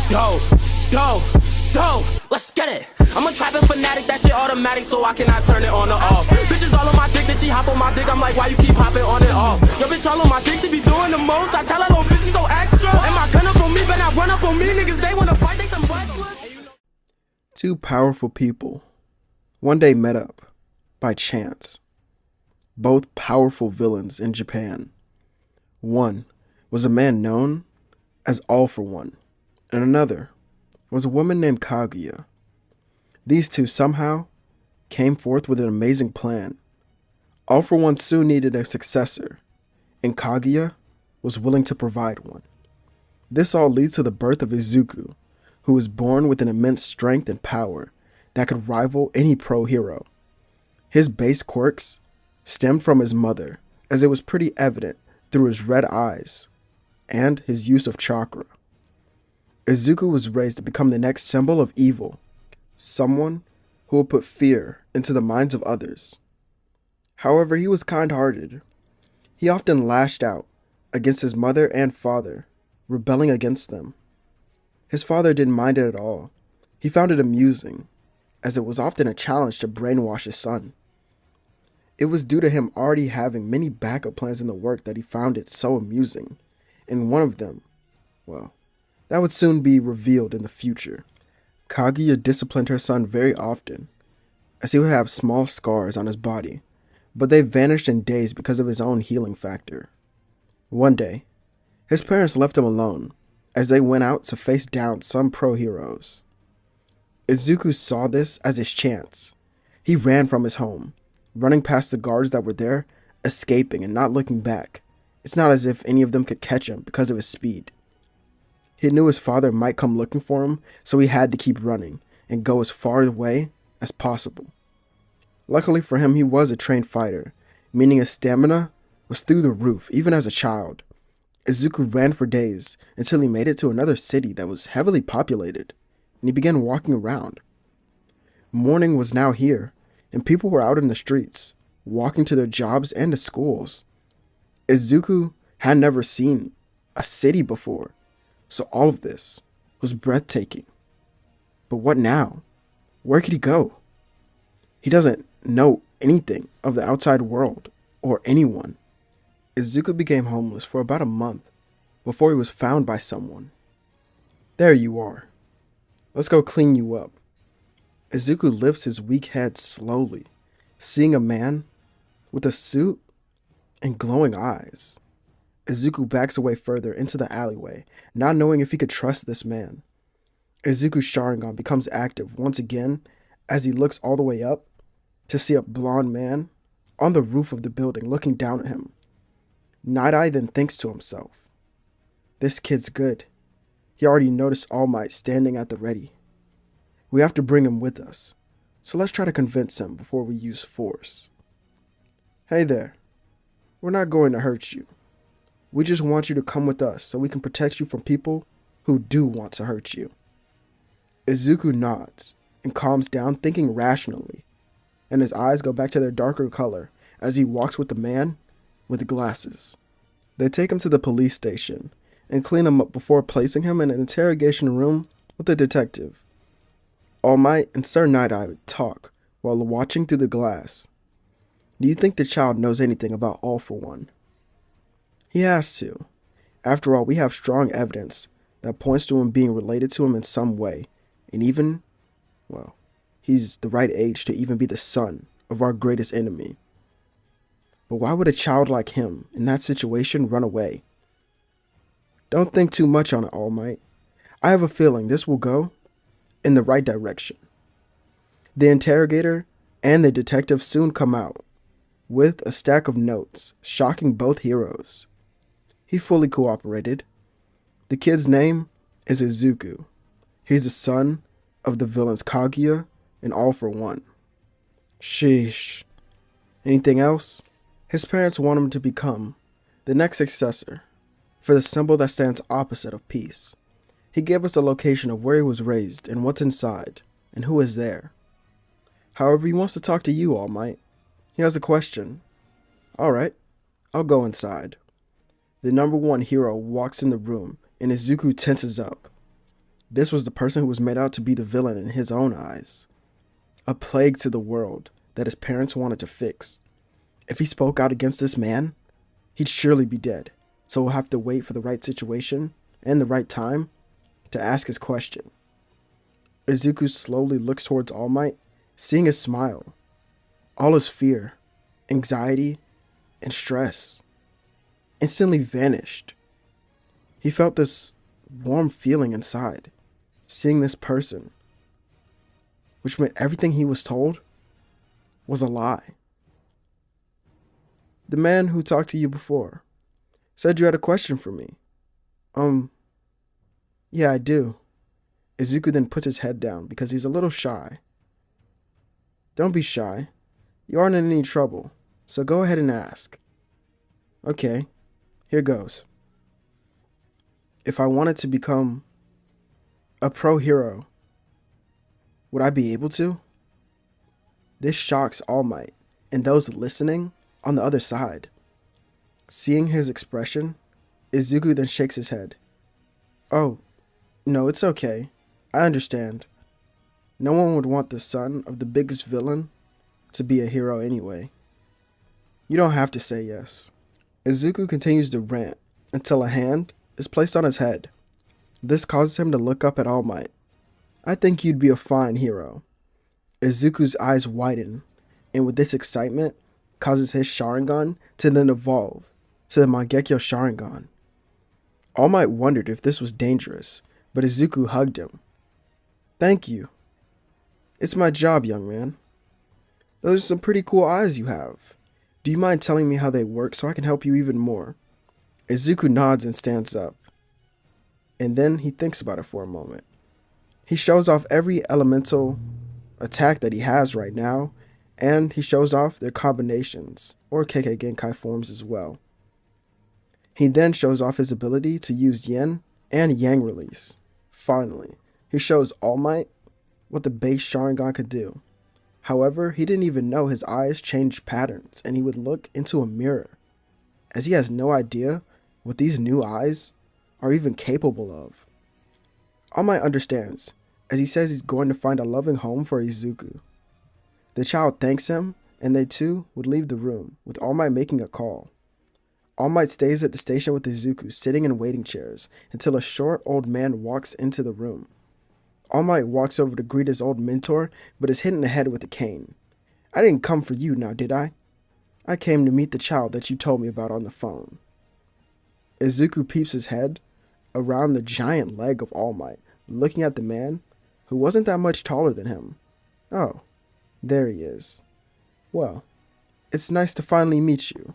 Go, go, go, let's get it. I'm a trapping fanatic, that shit automatic, so I cannot turn it on or off. Bitches all on my dick, then she hop on my dick, I'm like, why you keep hopping on and off? Your bitch all on my dick, she be doing the most. I tell her, little bitch, she so extra. And my gun up on me, but not run up on me. Niggas, they wanna fight, they some wrestlers. Two powerful people one day met up by chance. Both powerful villains in Japan. One was a man known as All For One, and another was a woman named Kaguya. These two somehow came forth with an amazing plan. All For One soon needed a successor, and Kaguya was willing to provide one. This all leads to the birth of Izuku, who was born with an immense strength and power that could rival any pro hero. His base quirks stemmed from his mother, as it was pretty evident through his red eyes and his use of chakra. Izuku was raised to become the next symbol of evil, someone who would put fear into the minds of others. However, he was kind-hearted. He often lashed out against his mother and father, rebelling against them. His father didn't mind it at all. He found it amusing, as it was often a challenge to brainwash his son. It was due to him already having many backup plans in the work that he found it so amusing. And one of them, well, that would soon be revealed in the future. Kaguya disciplined her son very often, as he would have small scars on his body, but they vanished in days because of his own healing factor. One day, his parents left him alone, as they went out to face down some pro heroes. Izuku saw this as his chance. He ran from his home, running past the guards that were there, escaping and not looking back. It's not as if any of them could catch him because of his speed. He knew his father might come looking for him, so he had to keep running and go as far away as possible. Luckily for him, he was a trained fighter, meaning his stamina was through the roof, even as a child. Izuku ran for days until he made it to another city that was heavily populated, and he began walking around. Morning was now here, and people were out in the streets, walking to their jobs and to schools. Izuku had never seen a city before, so all of this was breathtaking. But what now? Where could he go? He doesn't know anything of the outside world or anyone. Izuku became homeless for about a month before he was found by someone. There you are. Let's go clean you up. Izuku lifts his weak head slowly, seeing a man with a suit and glowing eyes. Izuku backs away further into the alleyway, not knowing if he could trust this man. Izuku's Sharingan becomes active once again as he looks all the way up to see a blonde man on the roof of the building looking down at him. Night Eye then thinks to himself, this kid's good. He already noticed All Might standing at the ready. We have to bring him with us, so let's try to convince him before we use force. Hey there, we're not going to hurt you. We just want you to come with us so we can protect you from people who do want to hurt you. Izuku nods and calms down, thinking rationally, and his eyes go back to their darker color as he walks with the man with glasses. They take him to the police station and clean him up before placing him in an interrogation room with a detective. All Might and Sir Night Eye would talk while watching through the glass. Do you think the child knows anything about All For One? He has to. After all, we have strong evidence that points to him being related to him in some way, and even, well, he's the right age to even be the son of our greatest enemy. But why would a child like him, in that situation, run away? Don't think too much on it, All Might. I have a feeling this will go in the right direction. The interrogator and the detective soon come out with a stack of notes, shocking both heroes. He fully cooperated. The kid's name is Izuku. He's the son of the villains Kaguya and All For One. Sheesh. Anything else? His parents want him to become the next successor for the symbol that stands opposite of peace. He gave us the location of where he was raised and what's inside and who is there. However, he wants to talk to you, All Might. He has a question. All right, I'll go inside. The number one hero walks in the room and Izuku tenses up. This was the person who was made out to be the villain in his own eyes. A plague to the world that his parents wanted to fix. If he spoke out against this man, he'd surely be dead. So we'll have to wait for the right situation and the right time to ask his question. Izuku slowly looks towards All Might, seeing his smile. All his fear, anxiety, and stress instantly vanished. He felt this warm feeling inside, seeing this person, which meant everything he was told was a lie. The man who talked to you before said you had a question for me. Yeah, I do. Izuku then puts his head down because he's a little shy. Don't be shy. You aren't in any trouble, so go ahead and ask. Okay, here goes. If I wanted to become a pro hero, would I be able to? This shocks All Might and those listening on the other side. Seeing his expression, Izuku then shakes his head. Oh, no, it's okay. I understand. No one would want the son of the biggest villain to be a hero anyway. You don't have to say yes. Izuku continues to rant until a hand is placed on his head. This causes him to look up at All Might. I think you'd be a fine hero. Izuku's eyes widen, and with this excitement, causes his Sharingan to then evolve to the Mangekyo Sharingan. All Might wondered if this was dangerous, but Izuku hugged him. Thank you. It's my job, young man. Those are some pretty cool eyes you have. Do you mind telling me how they work so I can help you even more? Izuku nods and stands up. And then he thinks about it for a moment. He shows off every elemental attack that he has right now, and he shows off their combinations, or Kekkei Genkai forms as well. He then shows off his ability to use Yin and Yang release. Finally, he shows All Might what the base Sharingan could do. However, he didn't even know his eyes changed patterns and he would look into a mirror, as he has no idea what these new eyes are even capable of. All Might understands, as he says he's going to find a loving home for Izuku. The child thanks him, and they two would leave the room, with All Might making a call. All Might stays at the station with Izuku, sitting in waiting chairs, until a short old man walks into the room. All Might walks over to greet his old mentor, but is hit in the head with a cane. I didn't come for you now, did I? I came to meet the child that you told me about on the phone. Izuku peeps his head around the giant leg of All Might, looking at the man, who wasn't that much taller than him. Oh, there he is. Well, it's nice to finally meet you.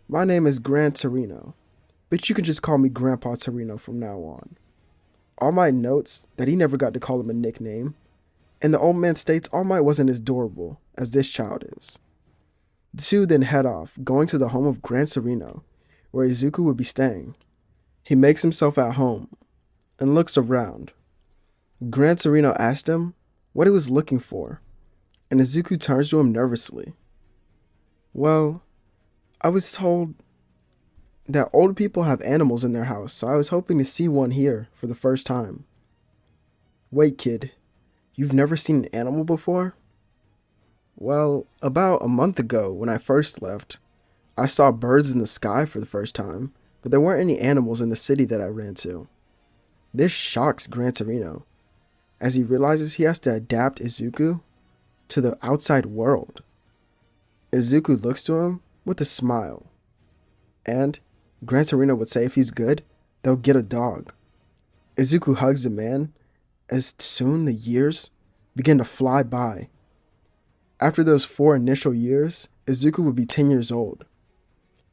My name is Gran Torino, but you can just call me Grandpa Torino from now on. All Might notes that he never got to call him a nickname, and the old man states All Might wasn't as adorable as this child is. The two then head off, going to the home of Gran Torino, where Izuku would be staying. He makes himself at home and looks around. Gran Torino asked him what he was looking for, and Izuku turns to him nervously. Well, I was told that old people have animals in their house, so I was hoping to see one here for the first time. Wait, kid, you've never seen an animal before? Well, about a month ago when I first left, I saw birds in the sky for the first time, but there weren't any animals in the city that I ran to. This shocks Gran Torino, as he realizes he has to adapt Izuku to the outside world. Izuku looks to him with a smile, and Gran Torino would say if he's good, they'll get a dog. Izuku hugs the man, as soon the years begin to fly by. After those 4 initial years, Izuku would be 10 years old.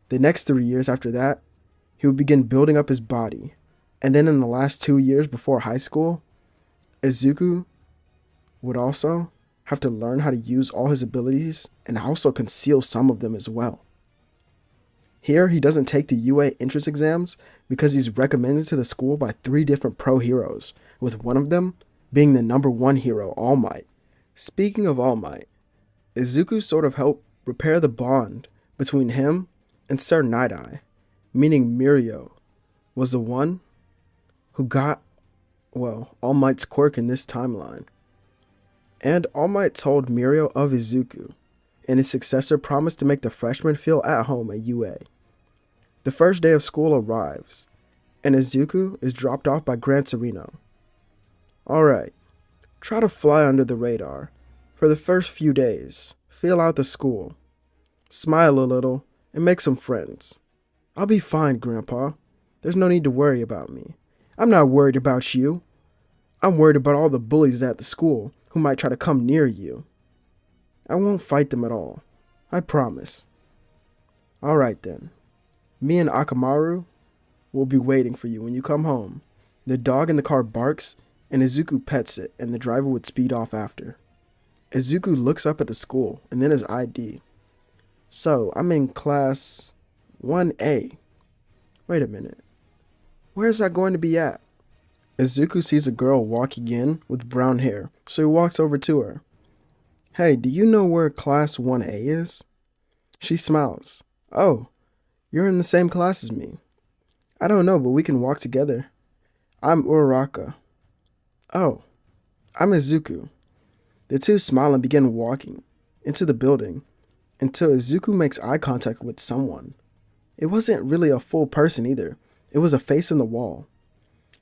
The next 3 years after that, he would begin building up his body, and then in the last 2 years before high school, Izuku would also have to learn how to use all his abilities and also conceal some of them as well. Here, he doesn't take the UA entrance exams because he's recommended to the school by 3 different pro heroes, with one of them being the number 1 hero, All Might. Speaking of All Might, Izuku sort of helped repair the bond between him and Sir Night-Eye, meaning Mirio was the one who got Well, All Might's quirk in this timeline. And All Might told Mirio of Izuku, and his successor promised to make the freshmen feel at home at UA. The first day of school arrives, and Izuku is dropped off by Gran Torino. Alright, try to fly under the radar. For the first few days, feel out the school. Smile a little, and make some friends. I'll be fine, Grandpa. There's no need to worry about me. I'm not worried about you. I'm worried about all the bullies at the school who might try to come near you. I won't fight them at all. I promise. Alright then. Me and Akamaru will be waiting for you when you come home. The dog in the car barks, and Izuku pets it, and the driver would speed off after. Izuku looks up at the school, and then his ID. So, I'm in class 1A. Wait a minute. Where's that going to be at? Izuku sees a girl walking in with brown hair, so he walks over to her. Hey, do you know where class 1A is? She smiles. Oh, you're in the same class as me. I don't know, but we can walk together. I'm Uraraka. Oh, I'm Izuku. The two smile and begin walking into the building until Izuku makes eye contact with someone. It wasn't really a full person either. It was a face in the wall.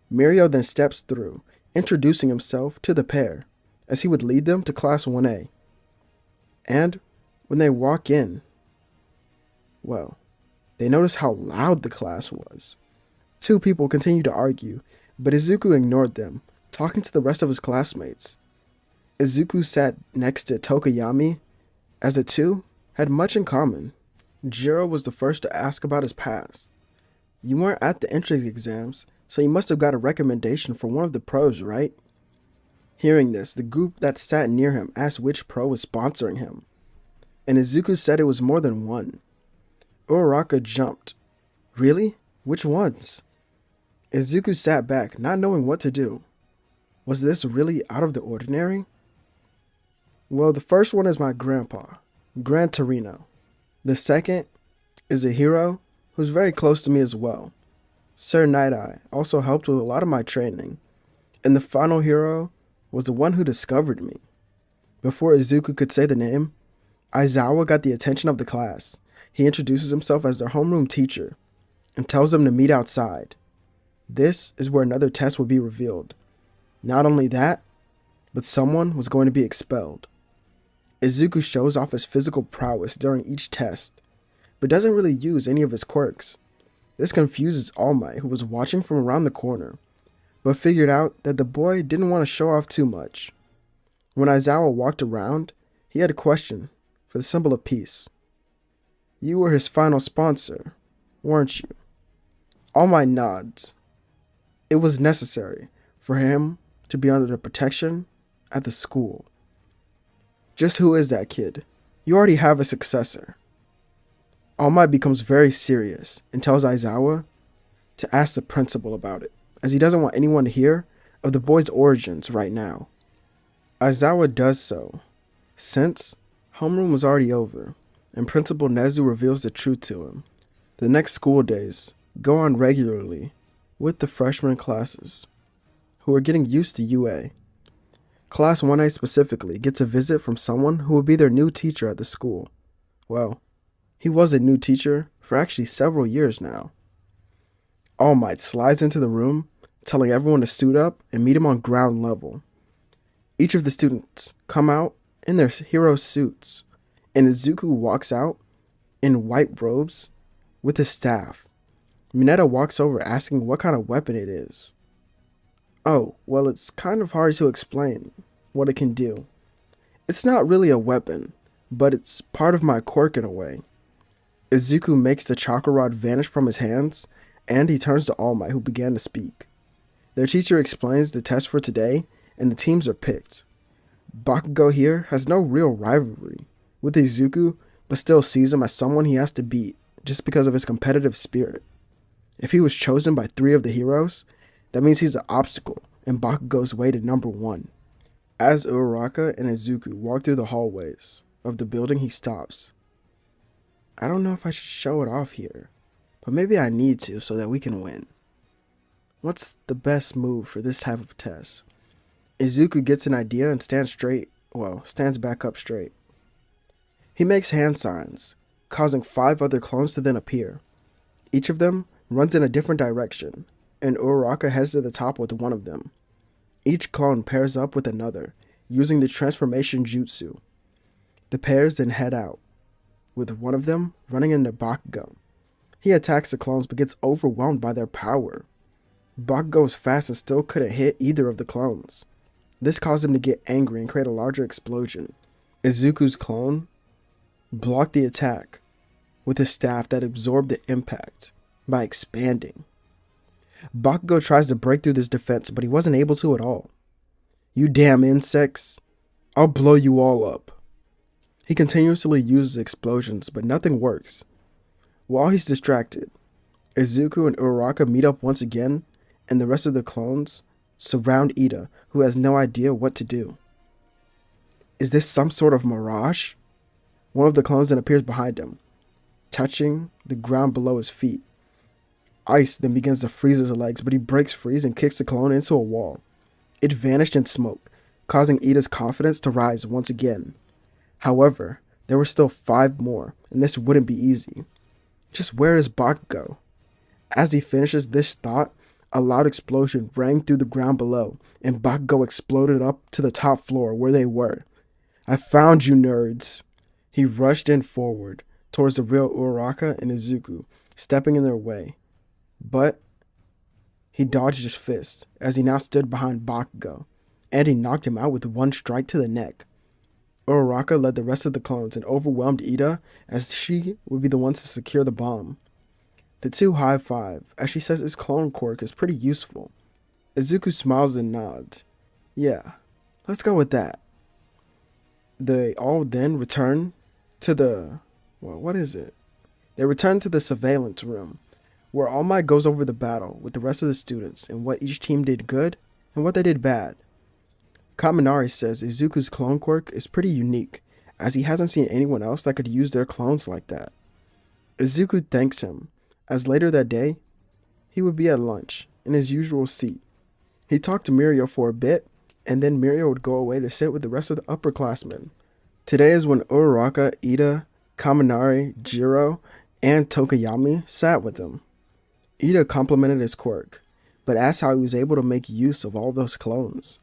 Mirio then steps through, introducing himself to the pair, as he would lead them to class 1A. And when they walk in, well, they notice how loud the class was. Two people continued to argue, but Izuku ignored them, talking to the rest of his classmates. Izuku sat next to Tokuyami, as the two had much in common. Jiro was the first to ask about his past. You weren't at the entrance exams, so you must have got a recommendation from one of the pros, right? Hearing this, the group that sat near him asked which pro was sponsoring him, and Izuku said it was more than one. Uraraka jumped. Really? Which ones? Izuku sat back, not knowing what to do. Was this really out of the ordinary? Well, the first one is my grandpa, Gran Torino. The second is a hero who's very close to me as well. Sir Night-Eye also helped with a lot of my training. And the final hero was the one who discovered me. Before Izuku could say the name, Aizawa got the attention of the class. He introduces himself as their homeroom teacher and tells them to meet outside. This is where another test would be revealed. Not only that, but someone was going to be expelled. Izuku shows off his physical prowess during each test, but doesn't really use any of his quirks. This confuses All Might, who was watching from around the corner, but figured out that the boy didn't want to show off too much. When Aizawa walked around, he had a question for the symbol of peace. You were his final sponsor, weren't you? All Might nods. It was necessary for him to be under the protection at the school. Just who is that kid? You already have a successor. All Might becomes very serious and tells Aizawa to ask the principal about it, as he doesn't want anyone to hear of the boy's origins right now. Aizawa does so, since homeroom was already over, and Principal Nezu reveals the truth to him. The next school days go on regularly with the freshman classes, who are getting used to UA. Class 1A specifically gets a visit from someone who will be their new teacher at the school. Well, he was a new teacher for actually several years now. All Might slides into the room, telling everyone to suit up and meet him on ground level. Each of the students come out in their hero suits, and Izuku walks out in white robes with his staff. Mineta walks over asking what kind of weapon it is. Oh, well, it's kind of hard to explain what it can do. It's not really a weapon, but it's part of my quirk in a way. Izuku makes the chakra rod vanish from his hands, and he turns to All Might, who began to speak. Their teacher explains the test for today, and the teams are picked. Bakugo here has no real rivalry with Izuku, but still sees him as someone he has to beat just because of his competitive spirit. If he was chosen by 3 of the heroes, that means he's an obstacle in Bakugo's way to number 1. As Uraraka and Izuku walk through the hallways of the building, he stops. I don't know if I should show it off here, but maybe I need to so that we can win. What's the best move for this type of test? Izuku gets an idea and stands back up straight. He makes hand signs, causing 5 other clones to then appear. Each of them runs in a different direction, and Uraraka heads to the top with one of them. Each clone pairs up with another, using the transformation jutsu. The pairs then head out, with one of them running into Bakugo. He attacks the clones but gets overwhelmed by their power. Bakugo is fast and still couldn't hit either of the clones. This caused him to get angry and create a larger explosion. Izuku's clone blocked the attack with his staff that absorbed the impact by expanding. Bakugo tries to break through this defense, but he wasn't able to at all. "You damn insects, I'll blow you all up." He continuously uses explosions, but nothing works. While he's distracted, Izuku and Uraraka meet up once again, and the rest of the clones surround Ida, who has no idea what to do. Is this some sort of mirage? One of the clones then appears behind him, touching the ground below his feet. Ice then begins to freeze his legs, but he breaks free and kicks the clone into a wall. It vanished in smoke, causing Ida's confidence to rise once again. However, there were still 5 more, and this wouldn't be easy. Just where is Bakugo? As he finishes this thought, a loud explosion rang through the ground below, and Bakugo exploded up to the top floor where they were. "I found you, nerds!" He rushed in forward towards the real Uraraka and Izuku, stepping in their way. But he dodged his fist as he now stood behind Bakugo, and he knocked him out with one strike to the neck. Uraraka led the rest of the clones and overwhelmed Ida as she would be the one to secure the bomb. The two high-five as she says his clone quirk is pretty useful. Izuku smiles and nods. "Yeah, let's go with that." They all then return to the... They return to the surveillance room, where All Might goes over the battle with the rest of the students and what each team did good and what they did bad. Kaminari says Izuku's clone quirk is pretty unique, as he hasn't seen anyone else that could use their clones like that. Izuku thanks him, as later that day, he would be at lunch in his usual seat. He talked to Mirio for a bit, and then Mirio would go away to sit with the rest of the upperclassmen. Today is when Uraraka, Ida, Kaminari, Jiro, and Tokoyami sat with him. Ida complimented his quirk, but asked how he was able to make use of all those clones.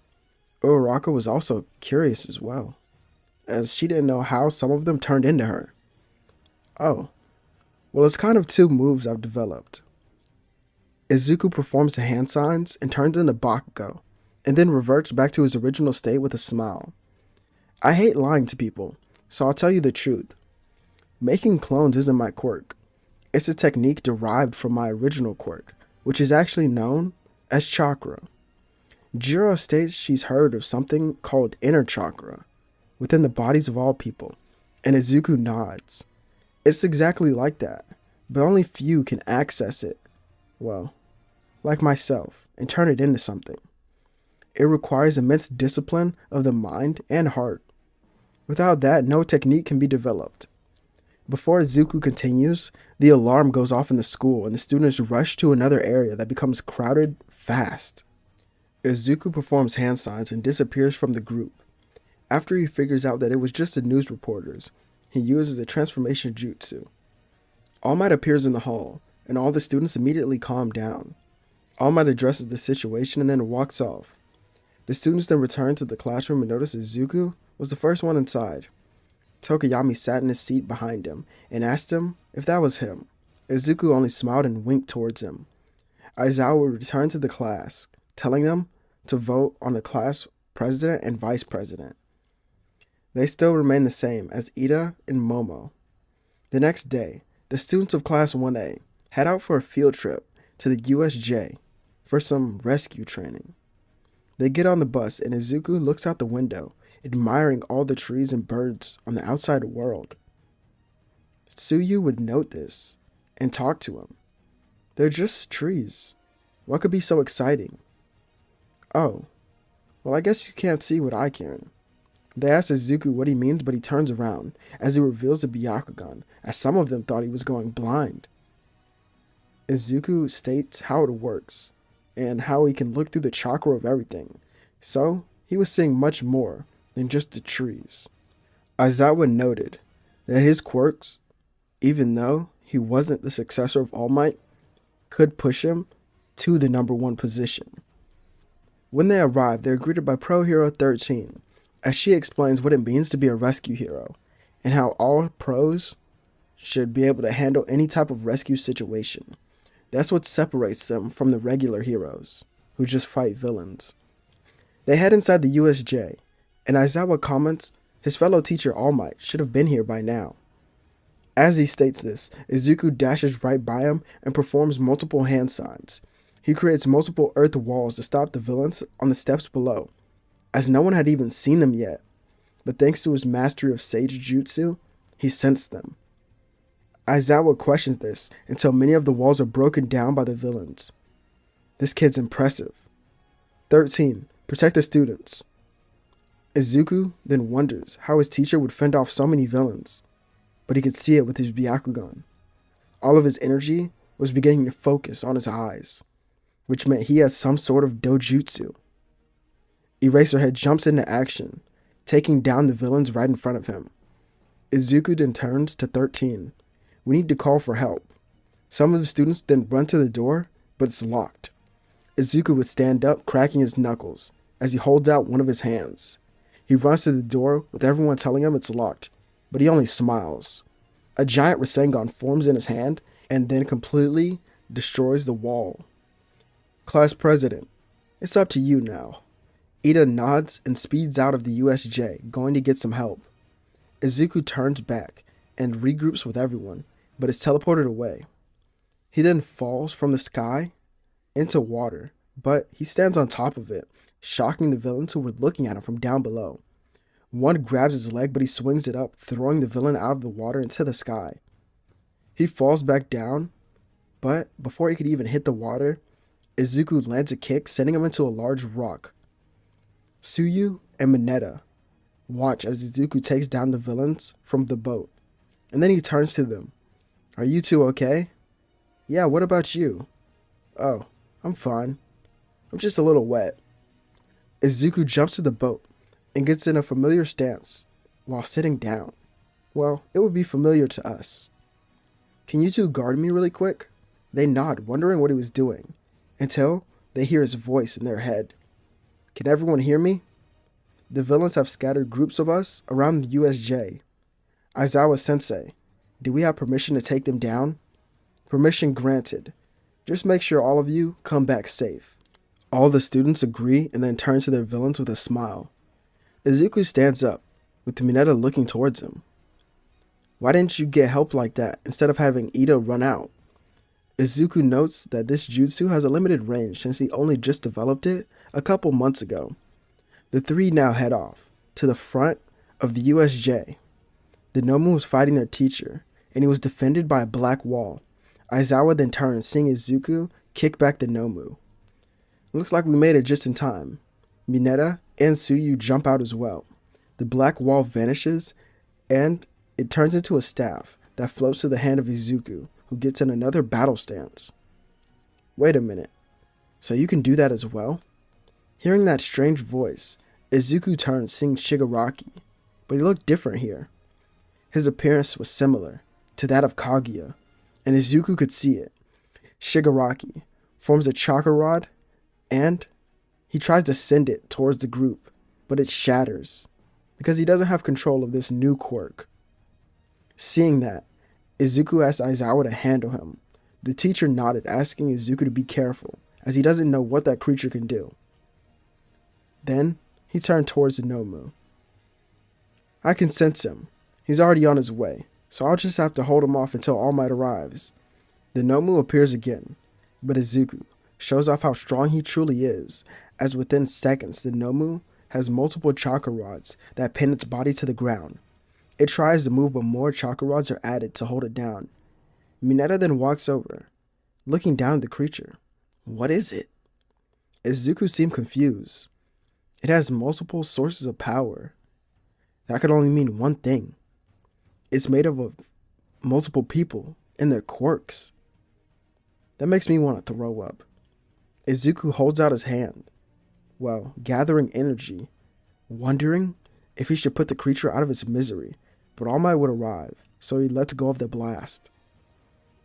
Uraraka was also curious as well, as she didn't know how some of them turned into her. "Oh, well, it's kind of 2 moves I've developed." Izuku performs the hand signs and turns into Bakugo, and then reverts back to his original state with a smile. "I hate lying to people, so I'll tell you the truth. Making clones isn't my quirk. It's a technique derived from my original quirk, which is actually known as chakra." Jiro states she's heard of something called inner chakra within the bodies of all people, and Izuku nods. It's exactly like that, but only few can access it, well, like myself, and turn it into something. It requires immense discipline of the mind and heart. Without that, no technique can be developed. Before Izuku continues, the alarm goes off in the school and the students rush to another area that becomes crowded fast. Izuku performs hand signs and disappears from the group. After he figures out that it was just the news reporters, he uses the transformation jutsu. All Might appears in the hall, and all the students immediately calm down. All Might addresses the situation and then walks off. The students then return to the classroom and notice Izuku was the first one inside. Tokoyami sat in his seat behind him and asked him if that was him. Izuku only smiled and winked towards him. Aizawa returned to the class, telling them to vote on the class president and vice president. They still remain the same as Ida and Momo. The next day, the students of Class 1A head out for a field trip to the USJ for some rescue training. They get on the bus and Izuku looks out the window, admiring all the trees and birds on the outside world. Tsuyu would note this and talk to him. They're just trees. What could be so exciting? Oh, well, I guess you can't see what I can. They ask Izuku what he means, but he turns around as he reveals the Byakugan, as some of them thought he was going blind. Izuku states how it works, and how he can look through the chakra of everything. So, he was seeing much more than just the trees. Aizawa noted that his quirks, even though he wasn't the successor of All Might, could push him to the number one position. When they arrive, they're greeted by Pro Hero 13, as she explains what it means to be a rescue hero, and how all pros should be able to handle any type of rescue situation. That's what separates them from the regular heroes, who just fight villains. They head inside the USJ, and Aizawa comments his fellow teacher All Might should have been here by now. As he states this, Izuku dashes right by him and performs multiple hand signs. He creates multiple earth walls to stop the villains on the steps below, as no one had even seen them yet, but thanks to his mastery of Sage Jutsu, he sensed them. Aizawa questions this until many of the walls are broken down by the villains. This kid's impressive. 13. Protect the students. Izuku then wonders how his teacher would fend off so many villains, but he could see it with his Byakugan. All of his energy was beginning to focus on his eyes, which meant he has some sort of dojutsu. Eraserhead jumps into action, taking down the villains right in front of him. Izuku then turns to 13. We need to call for help. Some of the students then run to the door, but it's locked. Izuku would stand up, cracking his knuckles, as he holds out one of his hands. He runs to the door with everyone telling him it's locked, but he only smiles. A giant Rasengan forms in his hand and then completely destroys the wall. Class President, it's up to you now. Ida nods and speeds out of the USJ, going to get some help. Izuku turns back and regroups with everyone, but is teleported away. He then falls from the sky into water, but he stands on top of it, shocking the villains who were looking at him from down below. One grabs his leg, but he swings it up, throwing the villain out of the water into the sky. He falls back down, but before he could even hit the water, Izuku lands a kick, sending him into a large rock. Tsuyu and Mineta watch as Izuku takes down the villains from the boat, and then he turns to them. Are you two okay? Yeah, what about you? Oh, I'm fine. I'm just a little wet. Izuku jumps to the boat and gets in a familiar stance while sitting down. Well, it would be familiar to us. Can you two guard me really quick? They nod, wondering what he was doing, until they hear his voice in their head. Can everyone hear me? The villains have scattered groups of us around the USJ. Aizawa-sensei, do we have permission to take them down? Permission granted. Just make sure all of you come back safe. All the students agree and then turn to their villains with a smile. Izuku stands up, with Mineta looking towards him. Why didn't you get help like that instead of having Ida run out? Izuku notes that this jutsu has a limited range since he only just developed it a couple months ago. The three now head off to the front of the USJ. The Nomu was fighting their teacher, and he was defended by a black wall. Aizawa then turns, seeing Izuku kick back the Nomu. Looks like we made it just in time. Mineta and Tsuyu jump out as well. The black wall vanishes, and it turns into a staff that floats to the hand of Izuku, who gets in another battle stance. Wait a minute. So you can do that as well? Hearing that strange voice, Izuku turns, seeing Shigaraki, but he looked different here. His appearance was similar to that of Kaguya, and Izuku could see it. Shigaraki forms a chakra rod, and he tries to send it towards the group, but it shatters, because he doesn't have control of this new quirk. Seeing that, Izuku asks Aizawa to handle him. The teacher nodded, asking Izuku to be careful, as he doesn't know what that creature can do. Then, he turned towards the Nomu. I can sense him. He's already on his way, so I'll just have to hold him off until All Might arrives. The Nomu appears again, but Izuku shows off how strong he truly is, as within seconds the Nomu has multiple chakra rods that pin its body to the ground. It tries to move, but more chakra rods are added to hold it down. Mineta then walks over, looking down at the creature. What is it? Izuku seemed confused. It has multiple sources of power. That could only mean one thing. It's made up of multiple people and their quirks. That makes me want to throw up. Izuku holds out his hand, gathering energy, wondering if he should put the creature out of its misery, but All Might would arrive, so he lets go of the blast.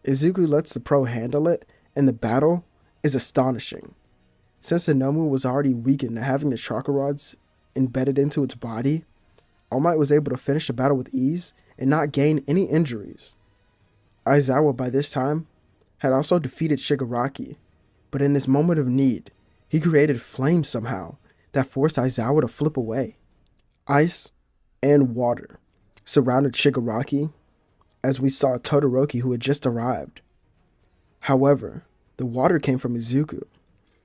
Izuku lets the pro handle it, and the battle is astonishing. Since the Nomu was already weakened to having the chakra rods embedded into its body, All Might was able to finish the battle with ease and not gain any injuries. Aizawa, by this time, had also defeated Shigaraki, but in this moment of need, he created flames somehow that forced Aizawa to flip away. Ice and water surrounded Shigaraki as we saw Todoroki, who had just arrived. However, the water came from Izuku.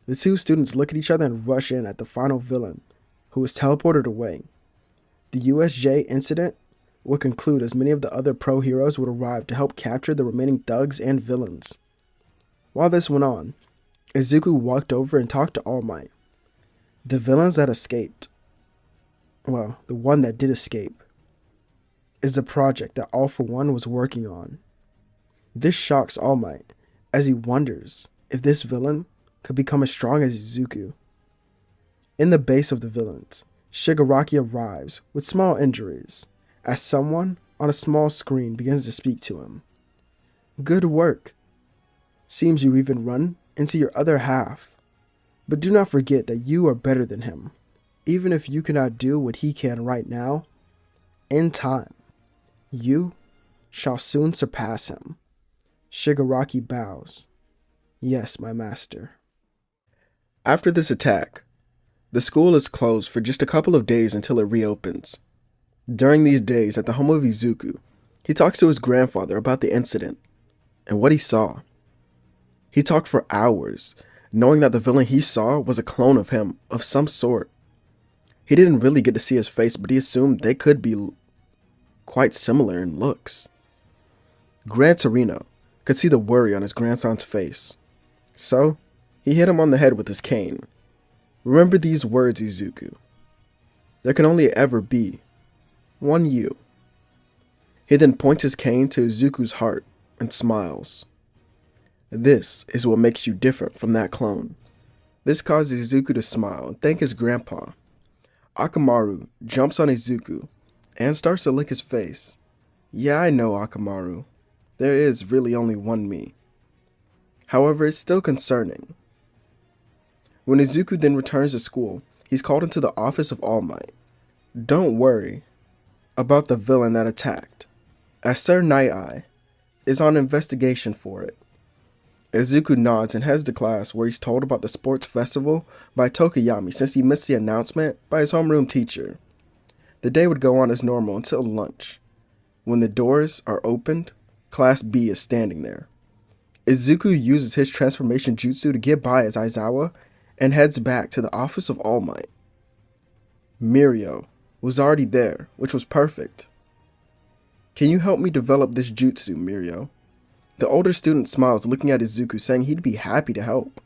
The two students look at each other and rush in at the final villain, who was teleported away. The USJ incident would conclude as many of the other pro heroes would arrive to help capture the remaining thugs and villains. While this went on, Izuku walked over and talked to All Might. The villains that escaped, the one that did escape, is the project that All For One was working on. This shocks All Might, as he wonders if this villain could become as strong as Izuku. In the base of the villains, Shigaraki arrives with small injuries, as someone on a small screen begins to speak to him. Good work. Seems you even run into your other half. But do not forget that you are better than him. Even if you cannot do what he can right now, in time, you shall soon surpass him. Shigaraki bows. Yes, my master. After this attack, the school is closed for just a couple of days until it reopens. During these days at the home of Izuku, he talks to his grandfather about the incident and what he saw. He talked for hours, knowing that the villain he saw was a clone of him of some sort. He didn't really get to see his face, but he assumed they could be quite similar in looks. Gran Torino could see the worry on his grandson's face, so he hit him on the head with his cane. Remember these words, Izuku. There can only ever be one you. He then points his cane to Izuku's heart and smiles. This is what makes you different from that clone. This causes Izuku to smile and thank his grandpa. Akamaru jumps on Izuku and starts to lick his face. Yeah, I know, Akamaru. There is really only one me. However, it's still concerning. When Izuku then returns to school, he's called into the office of All Might. Don't worry about the villain that attacked, as Sir Night-Eye is on investigation for it. Izuku nods and heads to class, where he's told about the sports festival by Tokuyami since he missed the announcement by his homeroom teacher. The day would go on as normal until lunch. When the doors are opened, Class B is standing there. Izuku uses his transformation jutsu to get by as Aizawa and heads back to the office of All Might. Mirio was already there, which was perfect. Can you help me develop this jutsu, Mirio? The older student smiles, looking at Izuku, saying he'd be happy to help.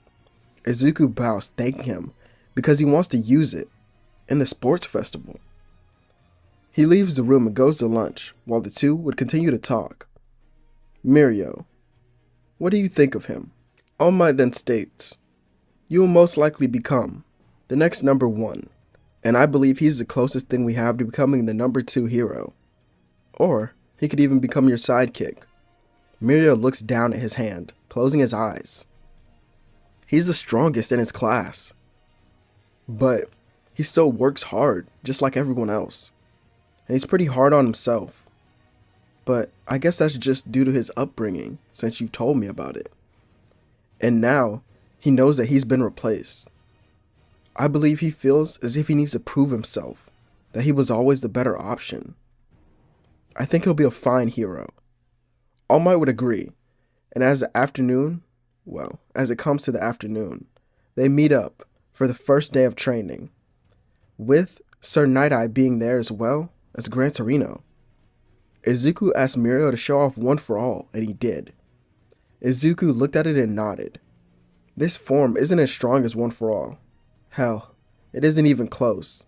Izuku bows, thanking him, because he wants to use it in the sports festival. He leaves the room and goes to lunch, while the two would continue to talk. Mirio, what do you think of him? All Might then states, you will most likely become the next number 1, and I believe he's the closest thing we have to becoming the number 2 hero. Or he could even become your sidekick. Mirio looks down at his hand, closing his eyes. He's the strongest in his class. But he still works hard, just like everyone else. And he's pretty hard on himself. But I guess that's just due to his upbringing, since you've told me about it. And now, he knows that he's been replaced. I believe he feels as if he needs to prove himself, that he was always the better option. I think he'll be a fine hero. All Might would agree, and as it comes to the afternoon, they meet up for the first day of training, with Sir Night-Eye being there as well as Gran Torino. Izuku asked Mirio to show off One for All, and he did. Izuku looked at it and nodded. This form isn't as strong as One for All. Hell, it isn't even close.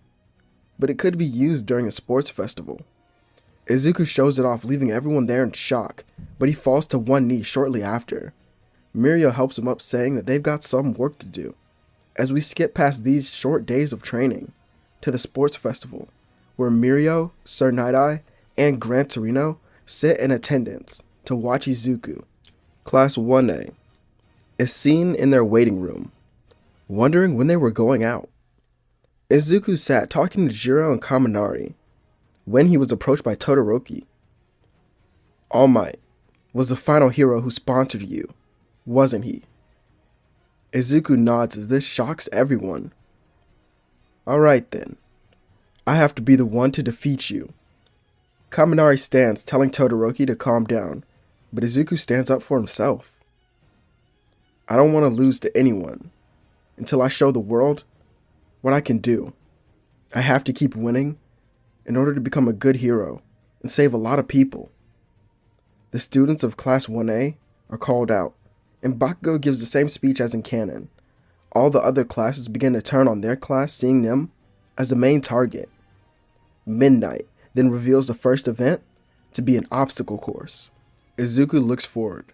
But it could be used during a sports festival. Izuku shows it off, leaving everyone there in shock, but he falls to one knee shortly after. Mirio helps him up, saying that they've got some work to do. As we skip past these short days of training to the sports festival, where Mirio, Sir Night-Eye, and Gran Torino sit in attendance to watch Izuku. Class 1A is seen in their waiting room, wondering when they were going out. Izuku sat talking to Jiro and Kaminari when he was approached by Todoroki. All Might was the final hero who sponsored you, wasn't he? Izuku nods as this shocks everyone. Alright then, I have to be the one to defeat you. Kaminari stands, telling Todoroki to calm down, but Izuku stands up for himself. I don't want to lose to anyone until I show the world what I can do. I have to keep winning in order to become a good hero and save a lot of people. The students of Class 1A are called out, and Bakugo gives the same speech as in canon. All the other classes begin to turn on their class, seeing them as the main target. Midnight then reveals the first event to be an obstacle course. Izuku looks forward,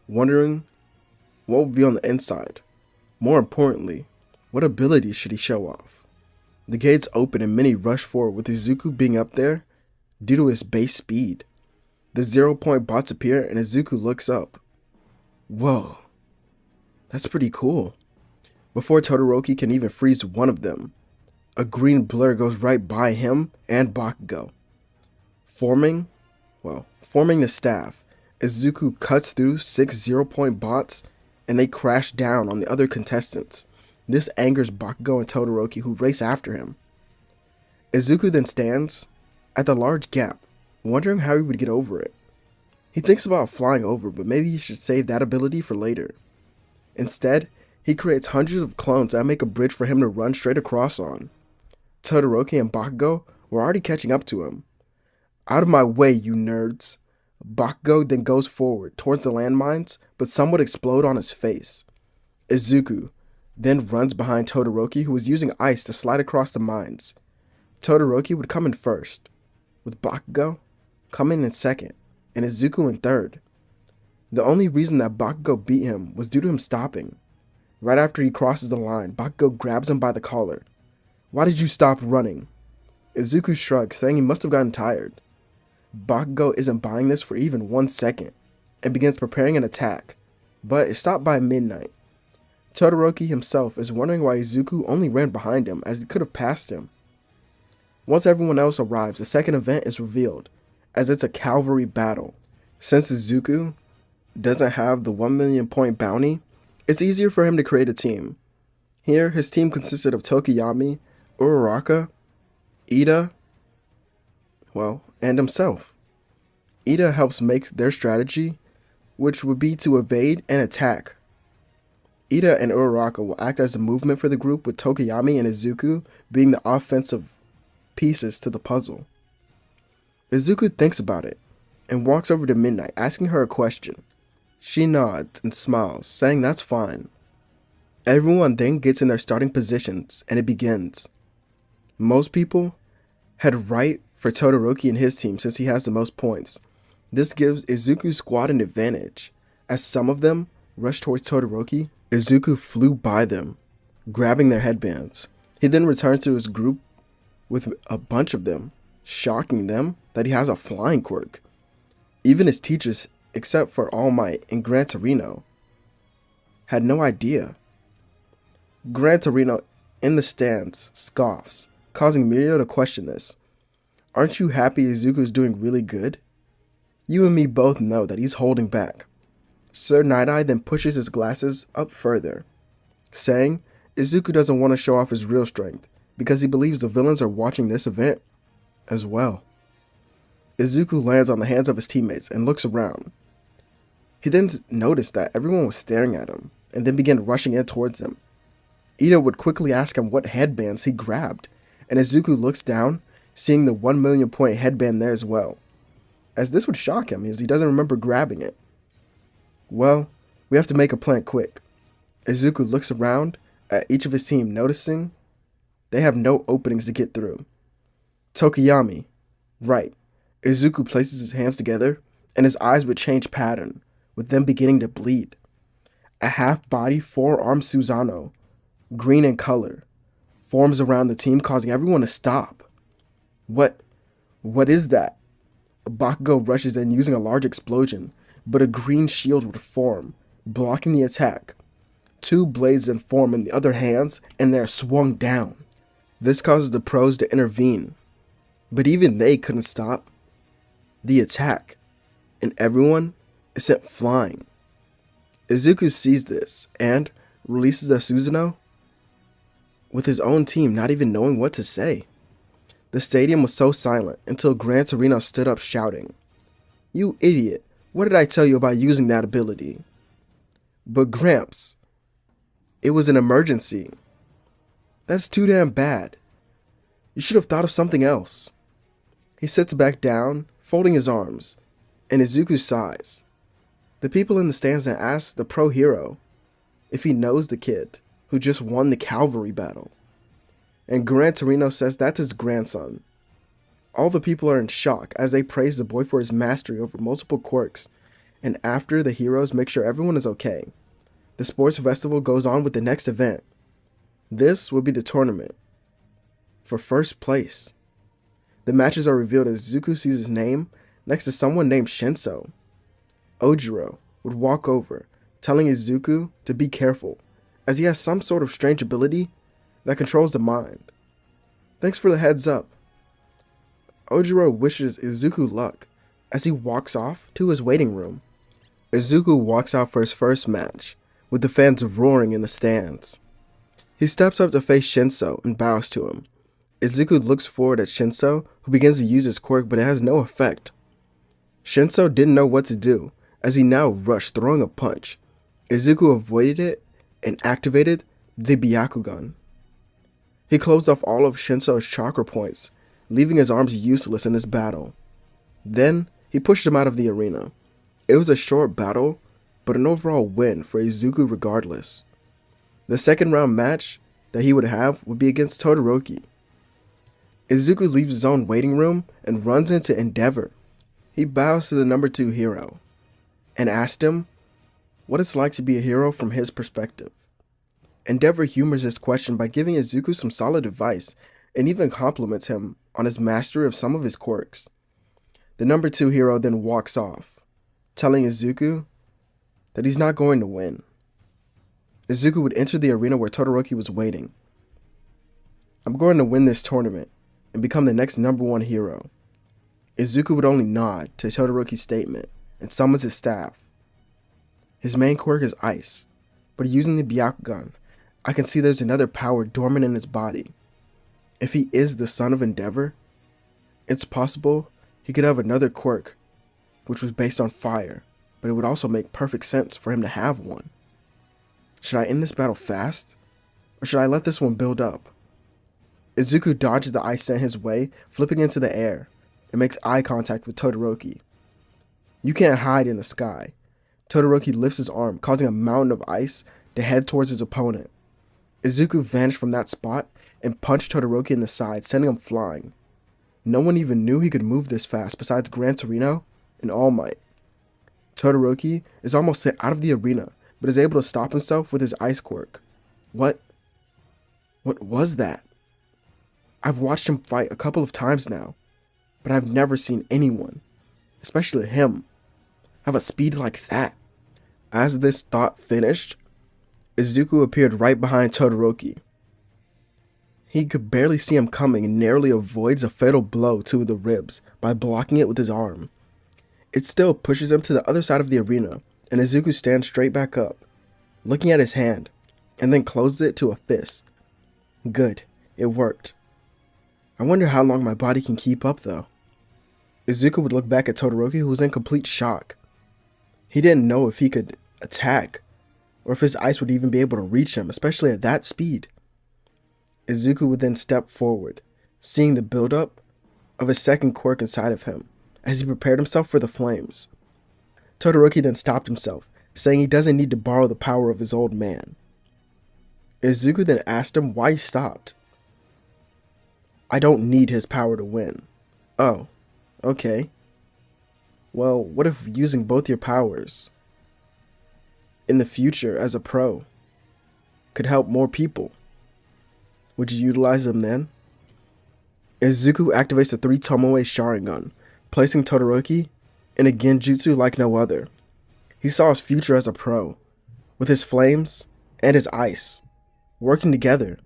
wondering what will be on the inside. More importantly, what abilities should he show off? The gates open and many rush forward, with Izuku being up there due to his base speed. The 0-point bots appear and Izuku looks up. Whoa, that's pretty cool. Before Todoroki can even freeze one of them, a green blur goes right by him and Bakugo. Forming the staff, Izuku cuts through 6 0-point bots and they crash down on the other contestants. This angers Bakugo and Todoroki, who race after him. Izuku then stands at the large gap, wondering how he would get over it. He thinks about flying over, but maybe he should save that ability for later. Instead, he creates hundreds of clones that make a bridge for him to run straight across on. Todoroki and Bakugo were already catching up to him. Out of my way, you nerds. Bakugo then goes forward towards the landmines, but some would explode on his face. Izuku then runs behind Todoroki, who was using ice to slide across the mines. Todoroki would come in first, with Bakugo coming in second, and Izuku in third. The only reason that Bakugo beat him was due to him stopping. Right after he crosses the line, Bakugo grabs him by the collar. Why did you stop running? Izuku shrugs, saying he must have gotten tired. Bakugo isn't buying this for even 1 second, and begins preparing an attack, but is stopped by midnight. Todoroki himself is wondering why Izuku only ran behind him, as he could have passed him. Once everyone else arrives, the second event is revealed, as it's a cavalry battle. Since Izuku doesn't have the 1 million point bounty, it's easier for him to create a team. Here, his team consisted of Tokiyami, Uraraka, Ida, and himself. Ida helps make their strategy, which would be to evade and attack. Ida and Uraraka will act as the movement for the group, with Tokiyami and Izuku being the offensive pieces to the puzzle. Izuku thinks about it and walks over to Midnight, asking her a question. She nods and smiles, saying that's fine. Everyone then gets in their starting positions and it begins. Most people head right for Todoroki and his team since he has the most points. This gives Izuku's squad an advantage. As some of them rush towards Todoroki, Izuku flew by them, grabbing their headbands. He then returns to his group with a bunch of them, shocking them that he has a flying quirk. Even his teachers, except for All Might and Gran Torino, had no idea. Gran Torino, in the stands, scoffs, causing Mirio to question this. Aren't you happy Izuku is doing really good? You and me both know that he's holding back. Sir Night-Eye then pushes his glasses up further, saying Izuku doesn't want to show off his real strength because he believes the villains are watching this event as well. Izuku lands on the hands of his teammates and looks around. He then noticed that everyone was staring at him and then began rushing in towards him. Ida would quickly ask him what headbands he grabbed, and Izuku looks down, seeing the 1 million point headband there as well, as this would shock him as he doesn't remember grabbing it. Well, we have to make a plan quick. Izuku looks around at each of his team, noticing they have no openings to get through. Tokiyami, right. Izuku places his hands together and his eyes would change pattern, with them beginning to bleed. A half-body, four-armed Susanoo, green in color, forms around the team, causing everyone to stop. What is that? Bakugo rushes in using a large explosion, but a green shield would form, blocking the attack. Two blades then form in the other hands, and they are swung down. This causes the pros to intervene, but even they couldn't stop the attack, and everyone is sent flying. Izuku sees this and releases the Susanoo with his own team, not even knowing what to say. The stadium was so silent until Gran Torino stood up shouting, "You idiot, what did I tell you about using that ability?" But Gramps, it was an emergency. That's too damn bad. You should have thought of something else. He sits back down, folding his arms, and Izuku sighs. The people in the stands then ask the pro hero if he knows the kid who just won the cavalry battle. And Gran Torino says that's his grandson. All the people are in shock as they praise the boy for his mastery over multiple quirks, and after the heroes make sure everyone is okay, the sports festival goes on with the next event. This will be the tournament for first place. The matches are revealed as Izuku sees his name next to someone named Shinso. Ojiro would walk over, telling Izuku to be careful, as he has some sort of strange ability that controls the mind. Thanks for the heads up. Ojiro wishes Izuku luck as he walks off to his waiting room. Izuku walks out for his first match, with the fans roaring in the stands. He steps up to face Shinso and bows to him. Izuku looks forward at Shinso, who begins to use his quirk, but it has no effect. Shinso didn't know what to do, as he now rushed, throwing a punch. Izuku avoided it and activated the Byakugan. He closed off all of Shinso's chakra points, leaving his arms useless in this battle. Then, he pushed him out of the arena. It was a short battle, but an overall win for Izuku regardless. The second round match that he would have would be against Todoroki. Izuku leaves his own waiting room and runs into Endeavor. He bows to the number 2 hero and asked him what it's like to be a hero from his perspective. Endeavor humors his question by giving Izuku some solid advice and even compliments him on his mastery of some of his quirks. The number 2 hero then walks off, telling Izuku that he's not going to win. Izuku would enter the arena where Todoroki was waiting. "I'm going to win this tournament and become the next number 1 hero." Izuku would only nod to Todoroki's statement and summons his staff. His main quirk is ice, but using the Byakugan, I can see there's another power dormant in his body. If he is the son of Endeavor, it's possible he could have another quirk, which was based on fire, but it would also make perfect sense for him to have one. Should I end this battle fast, or should I let this one build up? Izuku dodges the ice sent his way, flipping into the air, and makes eye contact with Todoroki. You can't hide in the sky. Todoroki lifts his arm, causing a mountain of ice to head towards his opponent. Izuku vanished from that spot and punched Todoroki in the side, sending him flying. No one even knew he could move this fast besides Gran Torino and All Might. Todoroki is almost sent out of the arena, but is able to stop himself with his ice quirk. What was that? I've watched him fight a couple of times now, but I've never seen anyone, especially him, have a speed like that. As this thought finished, Izuku appeared right behind Todoroki. He could barely see him coming and narrowly avoids a fatal blow to the ribs by blocking it with his arm. It still pushes him to the other side of the arena, and Izuku stands straight back up, looking at his hand, and then closes it to a fist. Good, it worked. I wonder how long my body can keep up though. Izuku would look back at Todoroki, who was in complete shock. He didn't know if he could attack, or if his ice would even be able to reach him, especially at that speed. Izuku would then step forward, seeing the buildup of his second quirk inside of him, as he prepared himself for the flames. Todoroki then stopped himself, saying he doesn't need to borrow the power of his old man. Izuku then asked him why he stopped. I don't need his power to win. Oh, okay. Well, what if using both your powers in the future as a pro could help more people, would you utilize them then? Izuku activates the 3 Tomoe Sharingan, placing Todoroki in a genjutsu like no other. He saw his future as a pro, with his flames and his ice working together.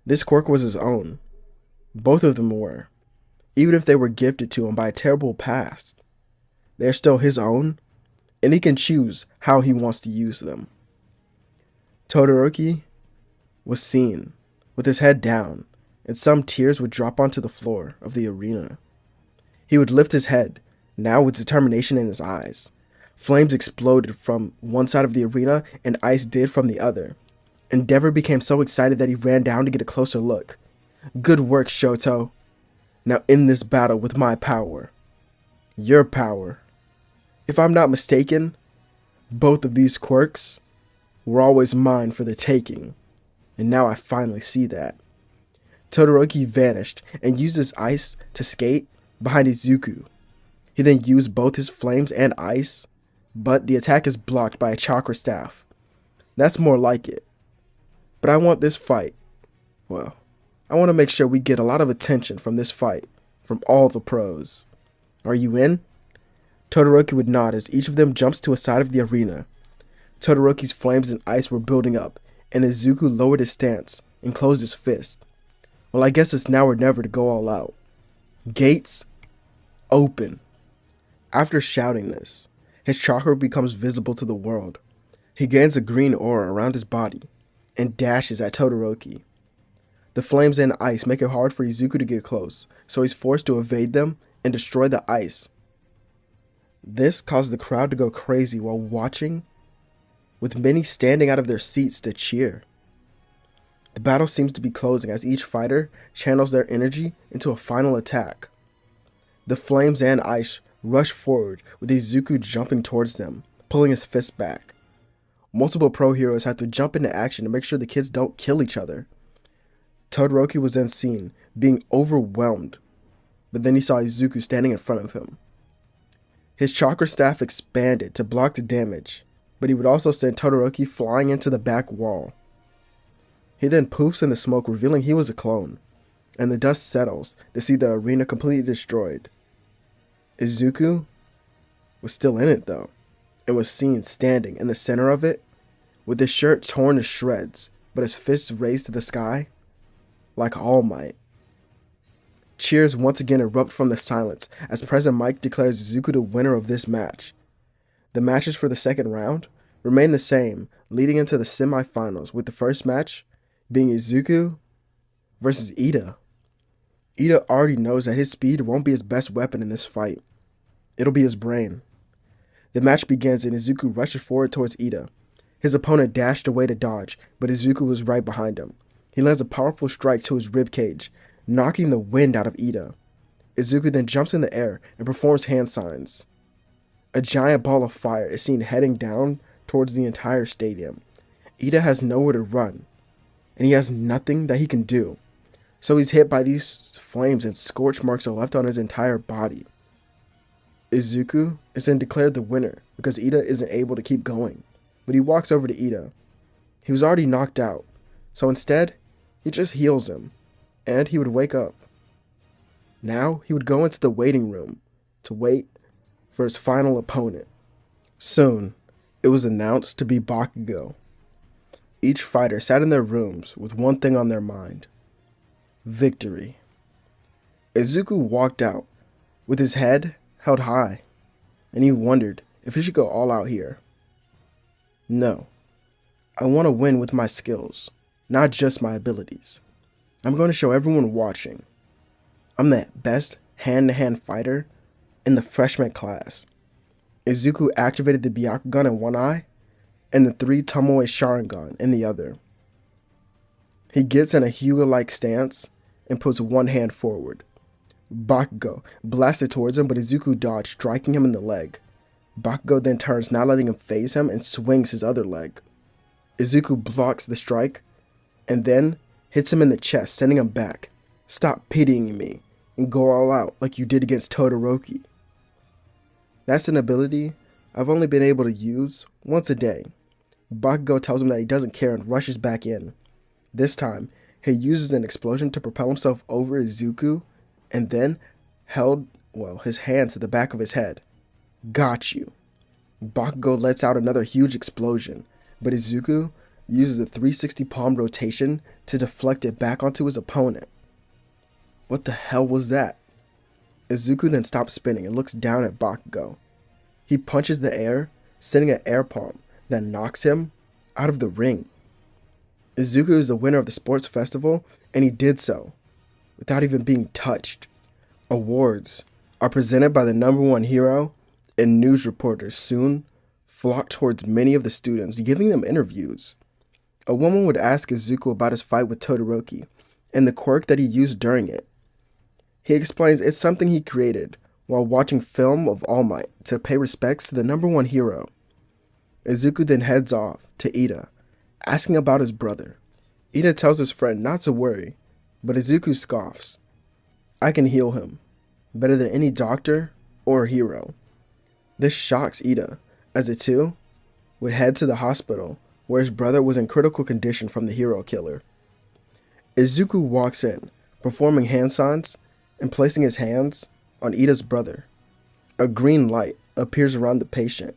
This quirk was his own. Both of them were. Even if they were gifted to him by a terrible past, they are still his own, and he can choose how he wants to use them. Todoroki was seen with his head down, and some tears would drop onto the floor of the arena. He would lift his head, now with determination in his eyes. Flames exploded from one side of the arena, and ice did from the other. Endeavor became so excited that he ran down to get a closer look. Good work, Shoto. Now end this battle with my power. Your power. If I'm not mistaken, both of these quirks were always mine for the taking, and now I finally see that. Todoroki vanished and used his ice to skate behind Izuku. He then used both his flames and ice, but the attack is blocked by a chakra staff. That's more like it. But I want this fight. Well, I want to make sure we get a lot of attention from this fight from all the pros. Are you in? Todoroki would nod as each of them jumps to a side of the arena. Todoroki's flames and ice were building up, and Izuku lowered his stance and closed his fist. Well, I guess it's now or never to go all out. Gates open. After shouting this, his chakra becomes visible to the world. He gains a green aura around his body and dashes at Todoroki. The flames and ice make it hard for Izuku to get close, so he's forced to evade them and destroy the ice. This caused the crowd to go crazy while watching, with many standing out of their seats to cheer. The battle seems to be closing as each fighter channels their energy into a final attack. The flames and ice rush forward with Izuku jumping towards them, pulling his fist back. Multiple pro heroes have to jump into action to make sure the kids don't kill each other. Todoroki was then seen being overwhelmed, but then he saw Izuku standing in front of him. His chakra staff expanded to block the damage, but he would also send Todoroki flying into the back wall. He then poofs in the smoke, revealing he was a clone, and the dust settles to see the arena completely destroyed. Izuku was still in it though, and was seen standing in the center of it, with his shirt torn to shreds, but his fists raised to the sky, like All Might. Cheers once again erupt from the silence as President Mike declares Izuku the winner of this match. The matches for the second round remain the same, leading into the semifinals, with the first match being Izuku versus Ida. Ida already knows that his speed won't be his best weapon in this fight. It'll be his brain. The match begins and Izuku rushes forward towards Ida. His opponent dashed away to dodge, but Izuku was right behind him. He lands a powerful strike to his ribcage, knocking the wind out of Ida. Izuku then jumps in the air and performs hand signs. A giant ball of fire is seen heading down towards the entire stadium. Ida has nowhere to run, and he has nothing that he can do. So he's hit by these flames and scorch marks are left on his entire body. Izuku is then declared the winner because Ida isn't able to keep going, but he walks over to Ida. He was already knocked out, so instead, he just heals him, and he would wake up. Now, he would go into the waiting room to wait for his final opponent. Soon, it was announced to be Bakugo. Each fighter sat in their rooms with one thing on their mind: victory. Izuku walked out with his head held high, and he wondered if he should go all out here. No, I want to win with my skills, not just my abilities. I'm going to show everyone watching I'm the best hand-to-hand fighter in the freshman class. Izuku activated the Byakugan in one eye and the 3 Tomoe Sharingan in the other. He gets in a Hyuga-like stance and puts one hand forward. Bakugo blasted towards him, but Izuku dodged, striking him in the leg. Bakugo then turns, not letting him phase him, and swings his other leg. Izuku blocks the strike and then hits him in the chest, sending him back. Stop pitying me and go all out like you did against Todoroki. That's an ability I've only been able to use once a day Bakugo tells him that he doesn't care and rushes back in. This time, he uses an explosion to propel himself over Izuku and then held, his hand to the back of his head. Got you. Bakugo lets out another huge explosion, but Izuku uses a 360 palm rotation to deflect it back onto his opponent. What the hell was that? Izuku then stops spinning and looks down at Bakugo. He punches the air, sending an air palm that knocks him out of the ring. Izuku is the winner of the sports festival, and he did so without even being touched. Awards are presented by the #1 hero, and news reporters soon flock towards many of the students, giving them interviews. A woman would ask Izuku about his fight with Todoroki and the quirk that he used during it. He explains it's something he created while watching film of All Might to pay respects to the #1 hero. Izuku then heads off to Ida, asking about his brother. Ida tells his friend not to worry, but Izuku scoffs. I can heal him, better than any doctor or hero. This shocks Ida, as the two would head to the hospital where his brother was in critical condition from the hero killer. Izuku walks in, performing hand signs and placing his hands on Ida's brother. A green light appears around the patient,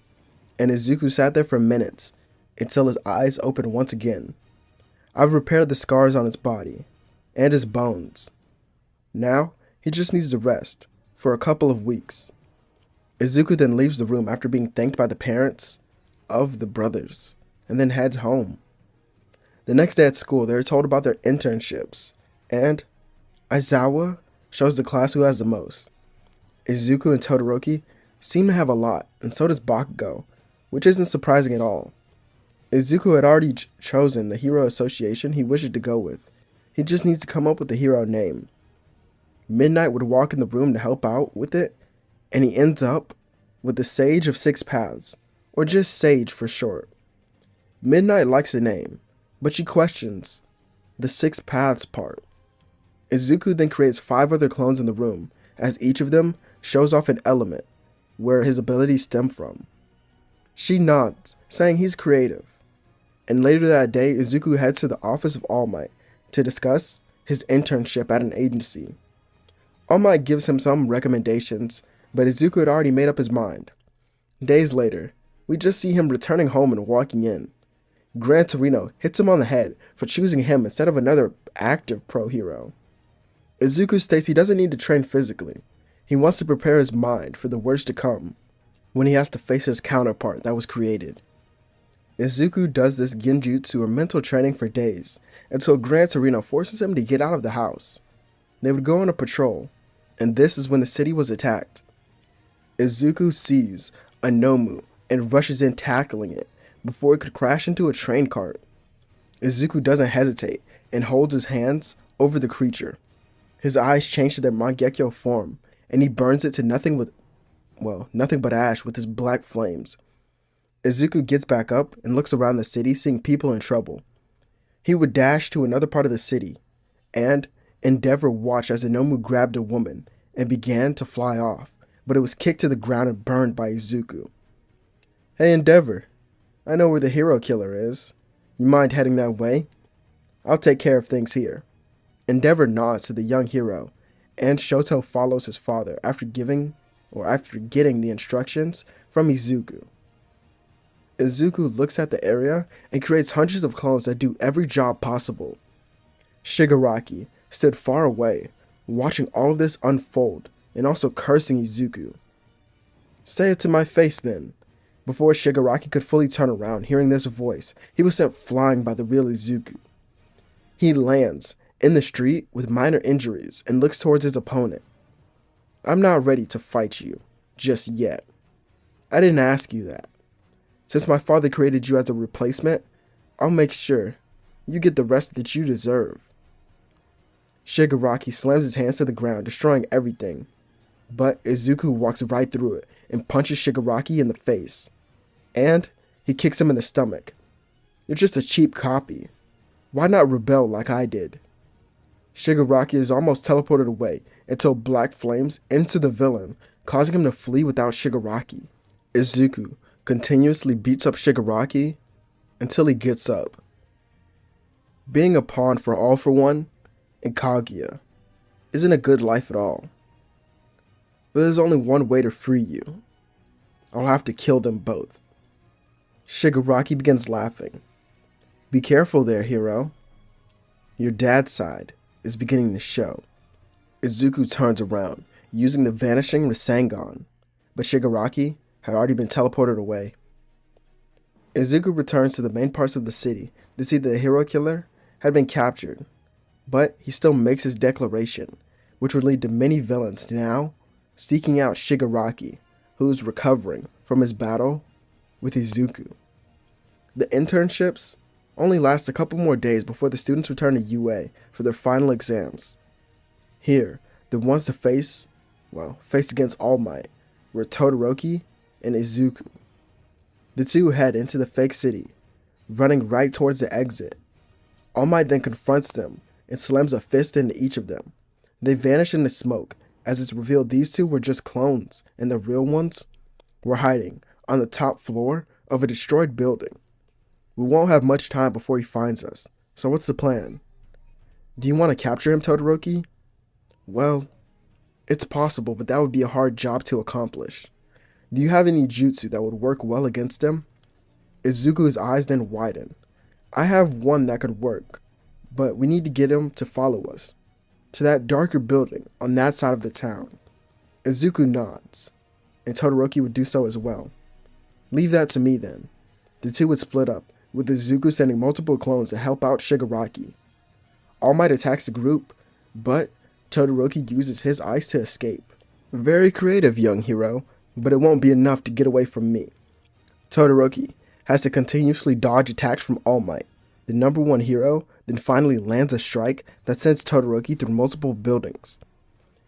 and Izuku sat there for minutes until his eyes opened once again. I've repaired the scars on his body and his bones. Now, he just needs to rest for a couple of weeks. Izuku then leaves the room after being thanked by the parents of the brothers, and then heads home. The next day at school, they are told about their internships, and Aizawa shows the class who has the most. Izuku and Todoroki seem to have a lot, and so does Bakugo, which isn't surprising at all. Izuku had already chosen the hero association he wished to go with. He just needs to come up with the hero name. Midnight would walk in the room to help out with it, and he ends up with the Sage of Six Paths, or just Sage for short. Midnight likes the name, but she questions the Six Paths part. Izuku then creates 5 other clones in the room, as each of them shows off an element where his abilities stem from. She nods, saying he's creative. And later that day, Izuku heads to the office of All Might to discuss his internship at an agency. All Might gives him some recommendations, but Izuku had already made up his mind. Days later, we just see him returning home and walking in. Gran Torino hits him on the head for choosing him instead of another active pro hero. Izuku states he doesn't need to train physically. He wants to prepare his mind for the worst to come, when he has to face his counterpart that was created. Izuku does this genjutsu or mental training for days, until Gran Torino forces him to get out of the house. They would go on a patrol, and this is when the city was attacked. Izuku sees a Nomu and rushes in tackling it before it could crash into a train cart. Izuku doesn't hesitate and holds his hands over the creature. His eyes change to their Mangekyo form, and he burns it to nothing but ash with his black flames. Izuku gets back up and looks around the city, seeing people in trouble. He would dash to another part of the city, and Endeavor watched as the Nomu grabbed a woman and began to fly off, but it was kicked to the ground and burned by Izuku. Hey Endeavor, I know where the hero killer is. You mind heading that way? I'll take care of things here. Endeavor nods to the young hero, and Shoto follows his father after getting the instructions from Izuku. Izuku looks at the area and creates hundreds of clones that do every job possible. Shigaraki stood far away, watching all of this unfold and also cursing Izuku. Say it to my face then. Before Shigaraki could fully turn around, hearing this voice, he was sent flying by the real Izuku. He lands in the street with minor injuries and looks towards his opponent. I'm not ready to fight you just yet. I didn't ask you that. Since my father created you as a replacement, I'll make sure you get the rest that you deserve. Shigaraki slams his hands to the ground, destroying everything. But Izuku walks right through it and punches Shigaraki in the face. And he kicks him in the stomach. You're just a cheap copy. Why not rebel like I did? Shigaraki is almost teleported away until black flames into the villain, causing him to flee without Shigaraki. Izuku continuously beats up Shigaraki until he gets up. Being a pawn for All for One and Kaguya isn't a good life at all. But there's only one way to free you. I'll have to kill them both. Shigaraki begins laughing. Be careful there, hero. Your dad's side is beginning to show. Izuku turns around, using the vanishing Rasengan, but Shigaraki had already been teleported away. Izuku returns to the main parts of the city to see that the hero killer had been captured, but he still makes his declaration, which would lead to many villains now seeking out Shigaraki, who is recovering from his battle with Izuku. The internships only last a couple more days before the students return to UA for their final exams. Here, the ones to face against All Might were Todoroki and Izuku. The two head into the fake city, running right towards the exit. All Might then confronts them and slams a fist into each of them. They vanish into smoke as it's revealed these two were just clones and the real ones were hiding on the top floor of a destroyed building. We won't have much time before he finds us, so what's the plan? Do you want to capture him, Todoroki? Well, it's possible, but that would be a hard job to accomplish. Do you have any jutsu that would work well against him? Izuku's eyes then widen. I have one that could work, but we need to get him to follow us to that darker building on that side of the town. Izuku nods, and Todoroki would do so as well. Leave that to me then. The two would split up, with Izuku sending multiple clones to help out Shigaraki. All Might attacks the group, but Todoroki uses his ice to escape. Very creative, young hero, but it won't be enough to get away from me. Todoroki has to continuously dodge attacks from All Might. The number one hero then finally lands a strike that sends Todoroki through multiple buildings.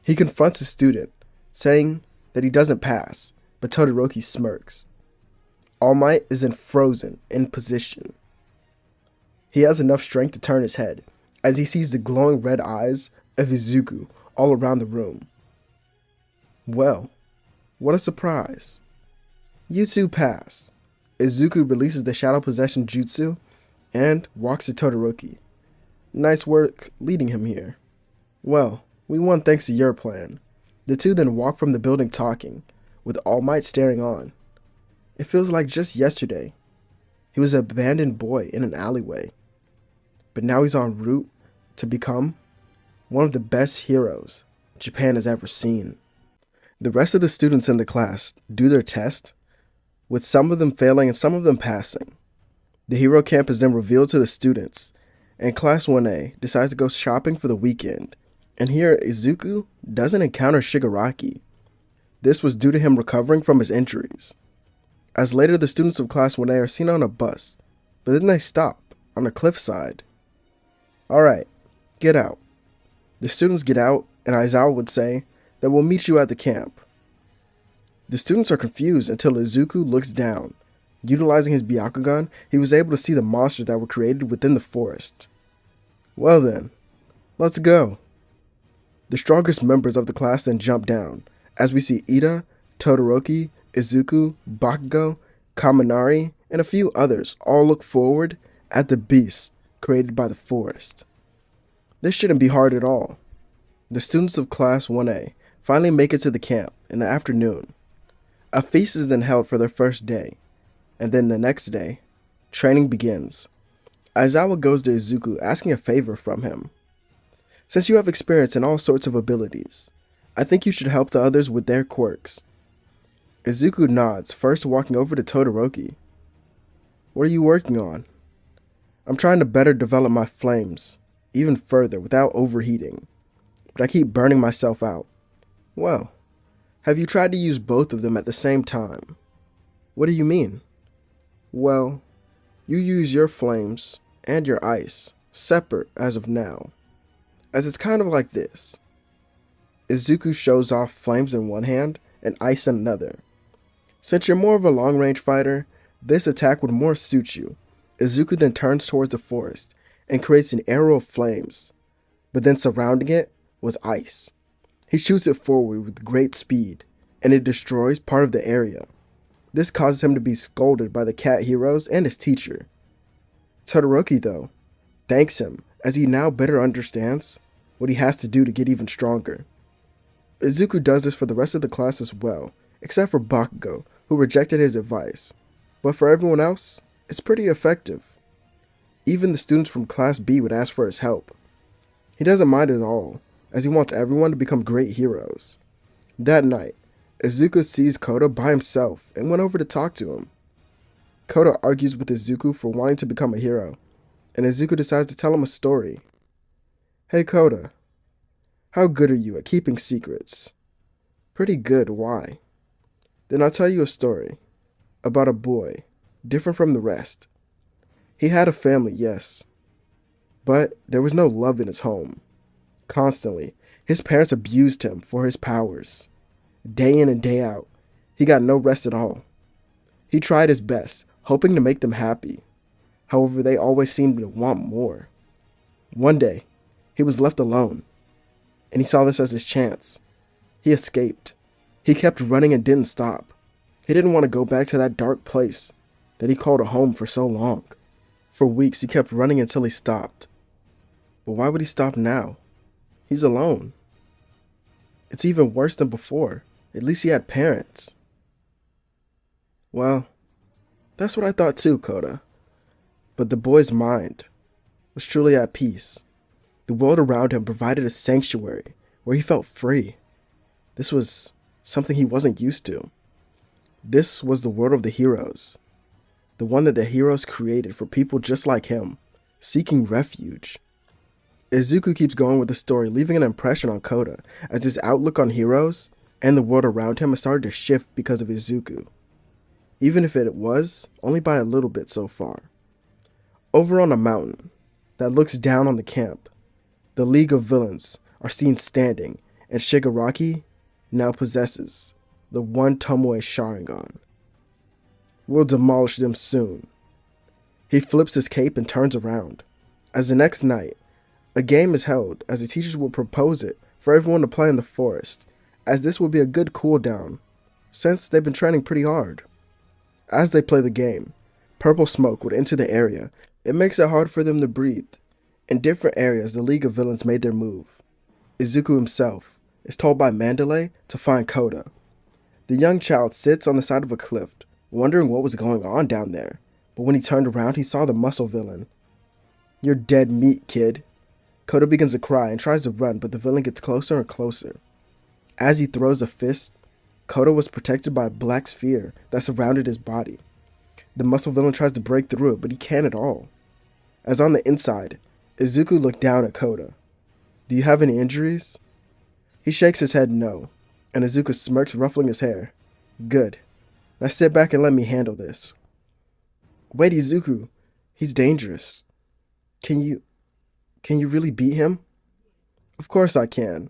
He confronts his student, saying that he doesn't pass, but Todoroki smirks. All Might is then frozen in position. He has enough strength to turn his head as he sees the glowing red eyes of Izuku all around the room. Well, what a surprise. You two pass. Izuku releases the Shadow Possession Jutsu and walks to Todoroki. Nice work leading him here. Well, we won thanks to your plan. The two then walk from the building talking, with All Might staring on. It feels like just yesterday. He was an abandoned boy in an alleyway. But now he's en route to become one of the best heroes Japan has ever seen. The rest of the students in the class do their test, with some of them failing and some of them passing. The hero camp is then revealed to the students, and Class 1A decides to go shopping for the weekend. And here, Izuku doesn't encounter Shigaraki. This was due to him recovering from his injuries. As later, the students of Class 1A are seen on a bus, but then they stop on a cliffside. Alright, get out. The students get out, and Aizawa would say that we'll meet you at the camp. The students are confused until Izuku looks down. Utilizing his Byakugan, he was able to see the monsters that were created within the forest. Well then, let's go. The strongest members of the class then jump down, as we see Ida, Todoroki, Izuku, Bakugo, Kaminari, and a few others all look forward at the beasts created by the forest. This shouldn't be hard at all. The students of Class 1A finally make it to the camp in the afternoon. A feast is then held for their first day, and then the next day, training begins. Aizawa goes to Izuku asking a favor from him. Since you have experience in all sorts of abilities, I think you should help the others with their quirks. Izuku nods, first walking over to Todoroki. What are you working on? I'm trying to better develop my flames, even further without overheating, but I keep burning myself out. Well, have you tried to use both of them at the same time? What do you mean? Well, you use your flames and your ice separate as of now, as it's kind of like this. Izuku shows off flames in one hand and ice in another. Since you're more of a long-range fighter, this attack would more suit you. Izuku then turns towards the forest and creates an arrow of flames, but then surrounding it was ice. He shoots it forward with great speed, and it destroys part of the area. This causes him to be scolded by the cat heroes and his teacher. Todoroki, though, thanks him as he now better understands what he has to do to get even stronger. Izuku does this for the rest of the class as well, except for Bakugo, who rejected his advice. But for everyone else, it's pretty effective. Even the students from Class B would ask for his help. He doesn't mind at all, as he wants everyone to become great heroes. That night, Izuku sees Koda by himself and went over to talk to him. Koda argues with Izuku for wanting to become a hero, and Izuku decides to tell him a story. Hey Koda, how good are you at keeping secrets? Pretty good, why? Then I'll tell you a story about a boy, different from the rest. He had a family, yes, but there was no love in his home. Constantly, his parents abused him for his powers. Day in and day out, he got no rest at all. He tried his best, hoping to make them happy. However, they always seemed to want more. One day, he was left alone, and he saw this as his chance. He escaped. He kept running and didn't stop. He didn't want to go back to that dark place that he called a home for so long. For weeks, he kept running until he stopped. But why would he stop now? He's alone. It's even worse than before. At least he had parents. Well, that's what I thought too, Koda. But the boy's mind was truly at peace. The world around him provided a sanctuary where he felt free. This was something he wasn't used to. This was the world of the heroes. The one that the heroes created for people just like him, seeking refuge. Izuku keeps going with the story, leaving an impression on Koda, as his outlook on heroes and the world around him has started to shift because of Izuku. Even if it was only by a little bit so far. Over on a mountain that looks down on the camp, the League of Villains are seen standing, and Shigaraki now possesses the one Tomoe Sharingan. We'll demolish them soon. He flips his cape and turns around. As the next night, a game is held as the teachers will propose it for everyone to play in the forest, as this will be a good cool down, since they've been training pretty hard. As they play the game, purple smoke would enter the area. It makes it hard for them to breathe. In different areas, the League of Villains made their move. Izuku himself is told by Mandalay to find Koda. The young child sits on the side of a cliff, wondering what was going on down there, but when he turned around, he saw the muscle villain. You're dead meat, kid. Koda begins to cry and tries to run, but the villain gets closer and closer. As he throws a fist, Koda was protected by a black sphere that surrounded his body. The muscle villain tries to break through it, but he can't at all. As on the inside, Izuku looked down at Koda. Do you have any injuries? He shakes his head no, and Izuku smirks, ruffling his hair. Good. Now sit back and let me handle this. Wait, Izuku. He's dangerous. Can you really beat him? Of course I can.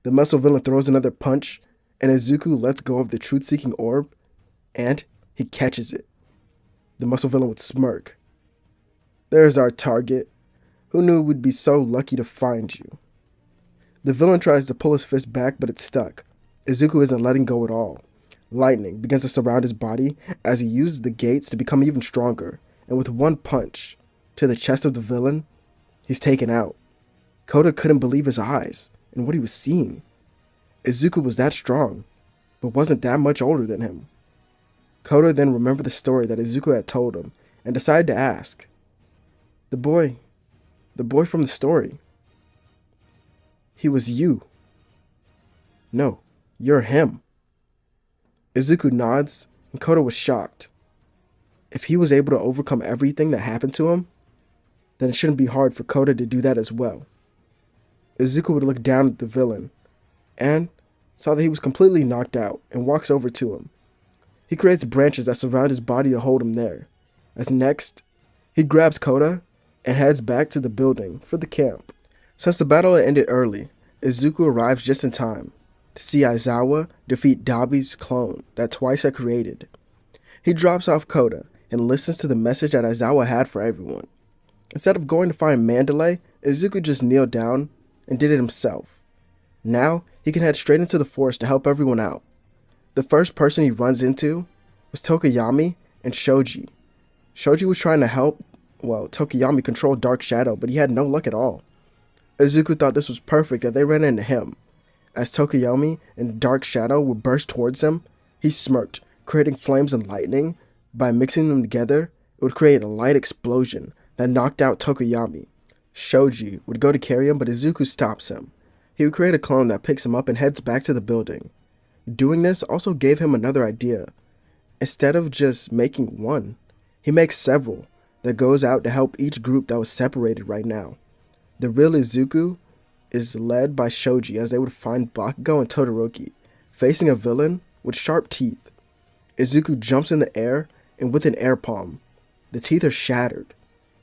The muscle villain throws another punch, and Izuku lets go of the truth-seeking orb, and he catches it. The muscle villain would smirk. There's our target. Who knew we'd be so lucky to find you? The villain tries to pull his fist back, but it's stuck. Izuku isn't letting go at all. Lightning begins to surround his body as he uses the gates to become even stronger, and with one punch to the chest of the villain, he's taken out. Koda couldn't believe his eyes and what he was seeing. Izuku was that strong, but wasn't that much older than him. Koda then remembered the story that Izuku had told him and decided to ask. The boy from the story. He was you. No, you're him. Izuku nods, and Koda was shocked. If he was able to overcome everything that happened to him, then it shouldn't be hard for Koda to do that as well. Izuku would look down at the villain, and saw that he was completely knocked out, and walks over to him. He creates branches that surround his body to hold him there. As next, he grabs Koda and heads back to the building for the camp. Since the battle had ended early, Izuku arrives just in time to see Aizawa defeat Dabi's clone that Twice had created. He drops off Koda and listens to the message that Aizawa had for everyone. Instead of going to find Mandalay, Izuku just kneeled down and did it himself. Now, he can head straight into the forest to help everyone out. The first person he runs into was Tokoyami and Shoji. Shoji was trying to help Well, Tokiyami controlled Dark Shadow, but he had no luck at all. Izuku thought this was perfect that they ran into him. As Tokiyami and Dark Shadow would burst towards him, he smirked, creating flames and lightning. By mixing them together, it would create a light explosion that knocked out Tokiyami. Shoji would go to carry him, but Izuku stops him. He would create a clone that picks him up and heads back to the building. Doing this also gave him another idea. Instead of just making one, he makes several that goes out to help each group that was separated right now. The real Izuku is led by Shoji as they would find Bakugo and Todoroki, facing a villain with sharp teeth. Izuku jumps in the air and with an air palm. The teeth are shattered.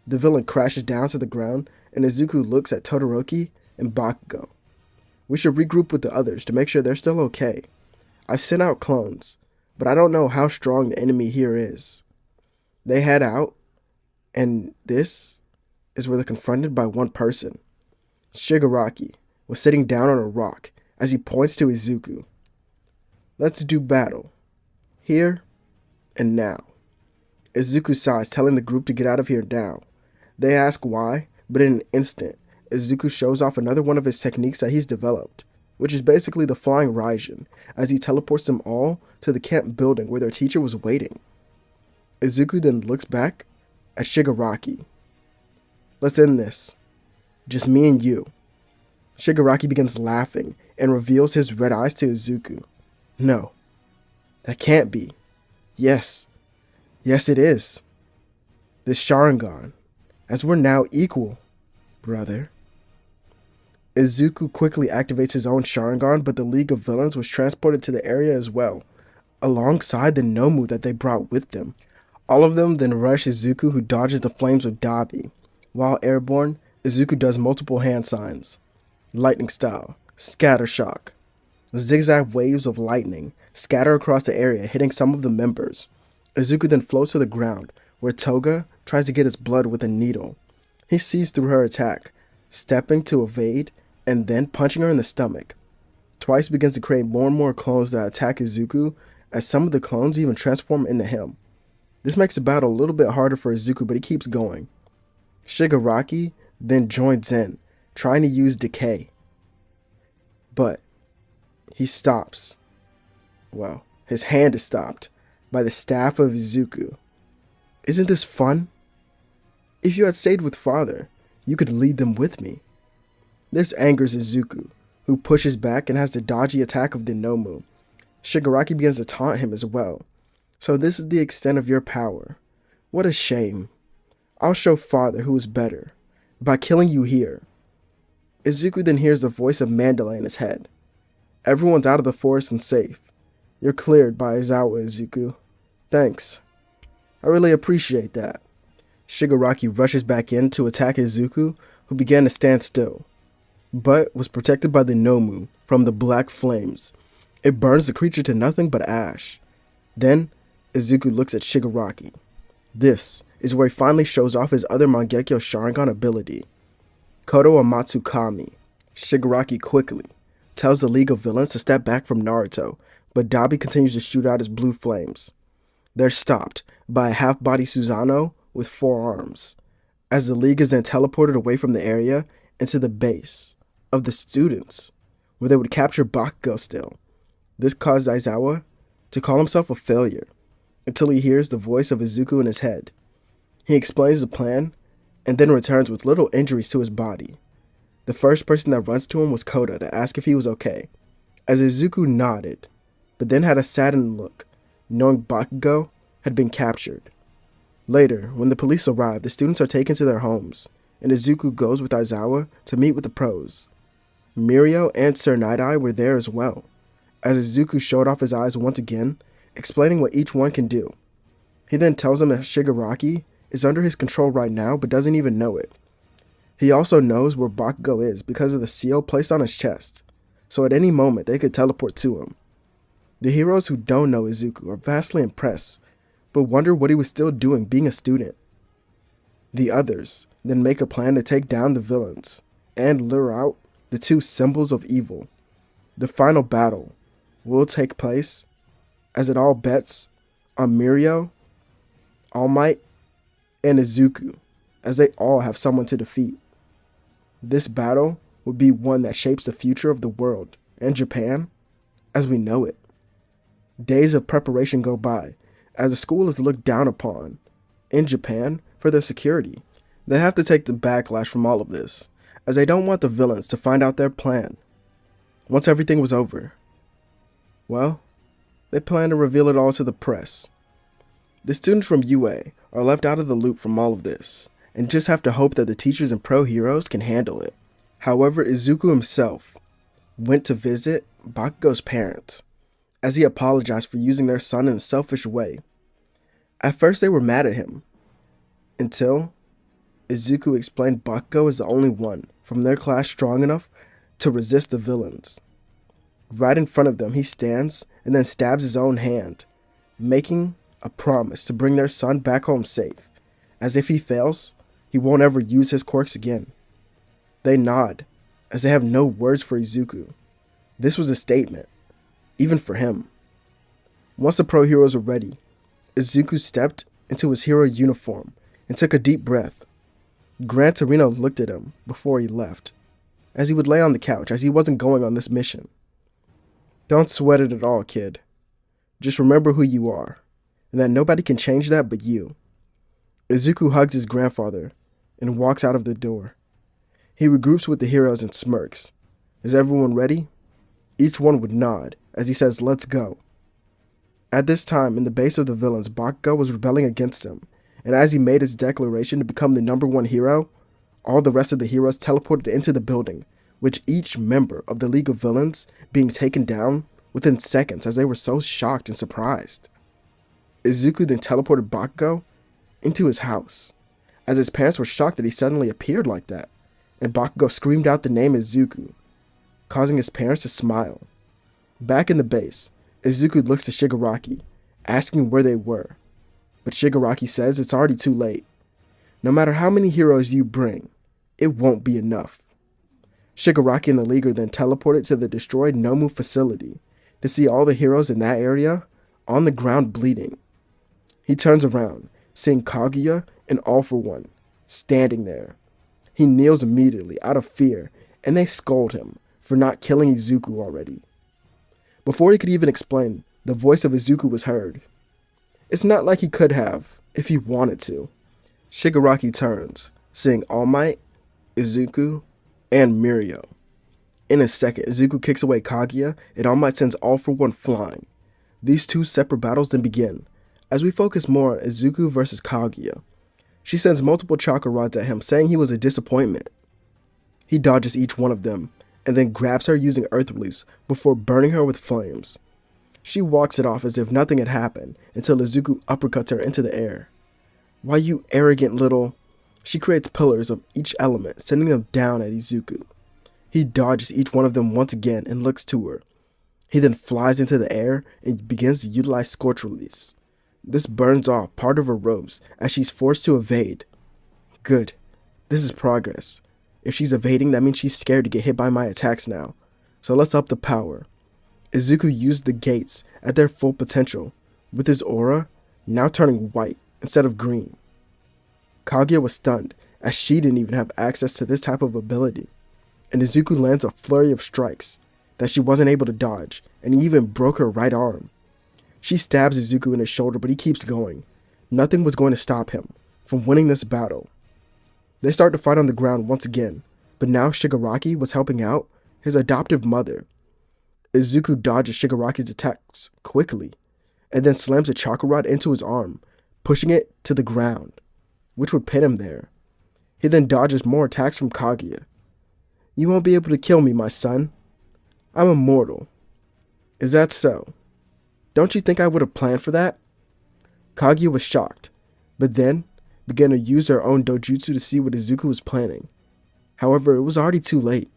The villain crashes down to the ground and Izuku looks at Todoroki and Bakugo. We should regroup with the others to make sure they're still okay. I've sent out clones, but I don't know how strong the enemy here is. They head out, and this is where they're confronted by one person. Shigaraki was sitting down on a rock as he points to Izuku. Let's do battle. Here and now. Izuku sighs, telling the group to get out of here now. They ask why, but in an instant, Izuku shows off another one of his techniques that he's developed, which is basically the flying Raijin, as he teleports them all to the camp building where their teacher was waiting. Izuku then looks back at Shigaraki. Let's end this. Just me and you. Shigaraki begins laughing and reveals his red eyes to Izuku. No, that can't be. Yes, it is. This Sharingan, as we're now equal, brother. Izuku quickly activates his own Sharingan, but the League of Villains was transported to the area as well, alongside the Nomu that they brought with them. All of them then rush Izuku, who dodges the flames with Dabi. While airborne, Izuku does multiple hand signs. Lightning style, scatter shock. Zigzag waves of lightning scatter across the area, hitting some of the members. Izuku then floats to the ground, where Toga tries to get his blood with a needle. He sees through her attack, stepping to evade, and then punching her in the stomach. Twice begins to create more and more clones that attack Izuku, as some of the clones even transform into him. This makes the battle a little bit harder for Izuku, but he keeps going. Shigaraki then joins in, trying to use Decay. But he stops. Well, his hand is stopped by the staff of Izuku. Isn't this fun? If you had stayed with father, you could lead them with me. This angers Izuku, who pushes back and has the dodgy attack of the Nomu. Shigaraki begins to taunt him as well. So this is the extent of your power. What a shame. I'll show father who is better, by killing you here. Izuku then hears the voice of Mandalay in his head. Everyone's out of the forest and safe. You're cleared by Aizawa, Izuku. Thanks. I really appreciate that. Shigaraki rushes back in to attack Izuku, who began to stand still, but was protected by the Nomu from the black flames. It burns the creature to nothing but ash. Then, Izuku looks at Shigaraki. This is where he finally shows off his other Mangekyo Sharingan ability, Kodo Amatsukami. Shigaraki quickly tells the League of Villains to step back from Naruto, but Dabi continues to shoot out his blue flames. They're stopped by a half-body Susanoo with 4 arms, as the League is then teleported away from the area into the base of the students, where they would capture Bakugo still. This caused Aizawa to call himself a failure, until he hears the voice of Izuku in his head. He explains the plan, and then returns with little injuries to his body. The first person that runs to him was Koda to ask if he was okay, as Izuku nodded, but then had a saddened look, knowing Bakugo had been captured. Later, when the police arrive, the students are taken to their homes, and Izuku goes with Aizawa to meet with the pros. Mirio and Sir Night-Eye were there as well, as Izuku showed off his eyes once again, explaining what each one can do. He then tells them that Shigaraki is under his control right now, but doesn't even know it. He also knows where Bakugo is because of the seal placed on his chest, so at any moment they could teleport to him. The heroes who don't know Izuku are vastly impressed, but wonder what he was still doing being a student. The others then make a plan to take down the villains and lure out the 2 symbols of evil. The final battle will take place, as it all bets on Mirio, All Might, and Izuku as they all have someone to defeat. This battle would be one that shapes the future of the world and Japan as we know it. Days of preparation go by as the school is looked down upon in Japan for their security. They have to take the backlash from all of this, as they don't want the villains to find out their plan. Once everything was over, well, they plan to reveal it all to the press. The students from UA are left out of the loop from all of this, and just have to hope that the teachers and pro heroes can handle it. However, Izuku himself went to visit Bakugo's parents, as he apologized for using their son in a selfish way. At first they were mad at him, until Izuku explained Bakugo is the only one from their class strong enough to resist the villains. Right in front of them he stands and then stabs his own hand, making a promise to bring their son back home safe, as if he fails, he won't ever use his quirks again. They nod, as they have no words for Izuku. This was a statement, even for him. Once the pro heroes were ready, Izuku stepped into his hero uniform and took a deep breath. Gran Torino looked at him before he left, as he would lay on the couch as he wasn't going on this mission. Don't sweat it at all, kid. Just remember who you are, and that nobody can change that but you. Izuku hugs his grandfather and walks out of the door. He regroups with the heroes and smirks. Is everyone ready? Each one would nod as he says, "Let's go." At this time, in the base of the villains, Bakugo was rebelling against him, and as he made his declaration to become the #1 hero, all the rest of the heroes teleported into the building, with each member of the League of Villains being taken down within seconds as they were so shocked and surprised. Izuku then teleported Bakugo into his house, as his parents were shocked that he suddenly appeared like that, and Bakugo screamed out the name Izuku, causing his parents to smile. Back in the base, Izuku looks to Shigaraki, asking where they were, but Shigaraki says it's already too late. No matter how many heroes you bring, it won't be enough. Shigaraki and the League are then teleported to the destroyed Nomu facility to see all the heroes in that area on the ground bleeding. He turns around, seeing Kaguya and All For One standing there. He kneels immediately out of fear, and they scold him for not killing Izuku already. Before he could even explain, the voice of Izuku was heard. It's not like he could have, if he wanted to. Shigaraki turns, seeing All Might, Izuku, and Mirio. In a second, Izuku kicks away Kaguya, and All Might sends All For One flying. These two separate battles then begin, as we focus more on Izuku versus Kaguya. She sends multiple chakra rods at him, saying he was a disappointment. He dodges each one of them, and then grabs her using Earth Release before burning her with flames. She walks it off as if nothing had happened until Izuku uppercuts her into the air. Why, you arrogant little... She creates pillars of each element, sending them down at Izuku. He dodges each one of them once again and looks to her. He then flies into the air and begins to utilize Scorch Release. This burns off part of her robes as she's forced to evade. Good. This is progress. If she's evading, that means she's scared to get hit by my attacks now. So let's up the power. Izuku used the gates at their full potential, with his aura now turning white instead of green. Kaguya was stunned, as she didn't even have access to this type of ability, and Izuku lands a flurry of strikes that she wasn't able to dodge, and he even broke her right arm. She stabs Izuku in his shoulder, but he keeps going. Nothing was going to stop him from winning this battle. They start to fight on the ground once again, but now Shigaraki was helping out his adoptive mother. Izuku dodges Shigaraki's attacks quickly, and then slams a chakra rod into his arm, pushing it to the ground, which would pin him there. He then dodges more attacks from Kaguya. You won't be able to kill me, my son. I'm immortal. Is that so? Don't you think I would have planned for that? Kaguya was shocked, but then began to use her own dojutsu to see what Izuku was planning. However, it was already too late.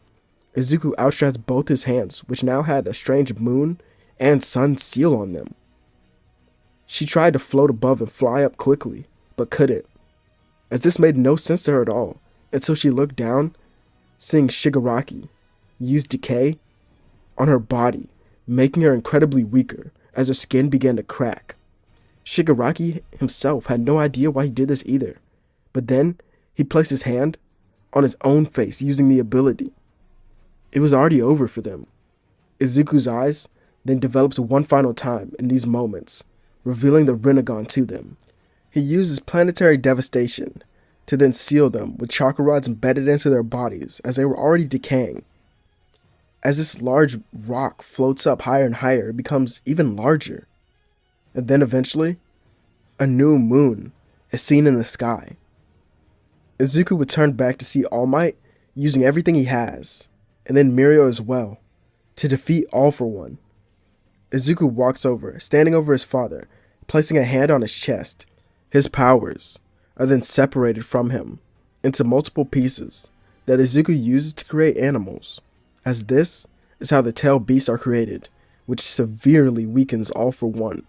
Izuku outstretched both his hands, which now had a strange moon and sun seal on them. She tried to float above and fly up quickly, but couldn't, as this made no sense to her at all, until she looked down, seeing Shigaraki use decay on her body, making her incredibly weaker as her skin began to crack. Shigaraki himself had no idea why he did this either, but then He placed his hand on his own face using the ability. It was already over for them. Izuku's eyes then develops one final time in these moments, revealing the Rinnegan to them. He uses planetary devastation to then seal them with chakra rods embedded into their bodies as they were already decaying. As this large rock floats up higher and higher, it becomes even larger. And then eventually, a new moon is seen in the sky. Izuku would turn back to see All Might using everything he has, and then Mirio as well, to defeat All for One. Izuku walks over, standing over his father, placing a hand on his chest. His powers are then separated from him into multiple pieces that Izuku uses to create animals, as this is how the tail beasts are created, which severely weakens All for One.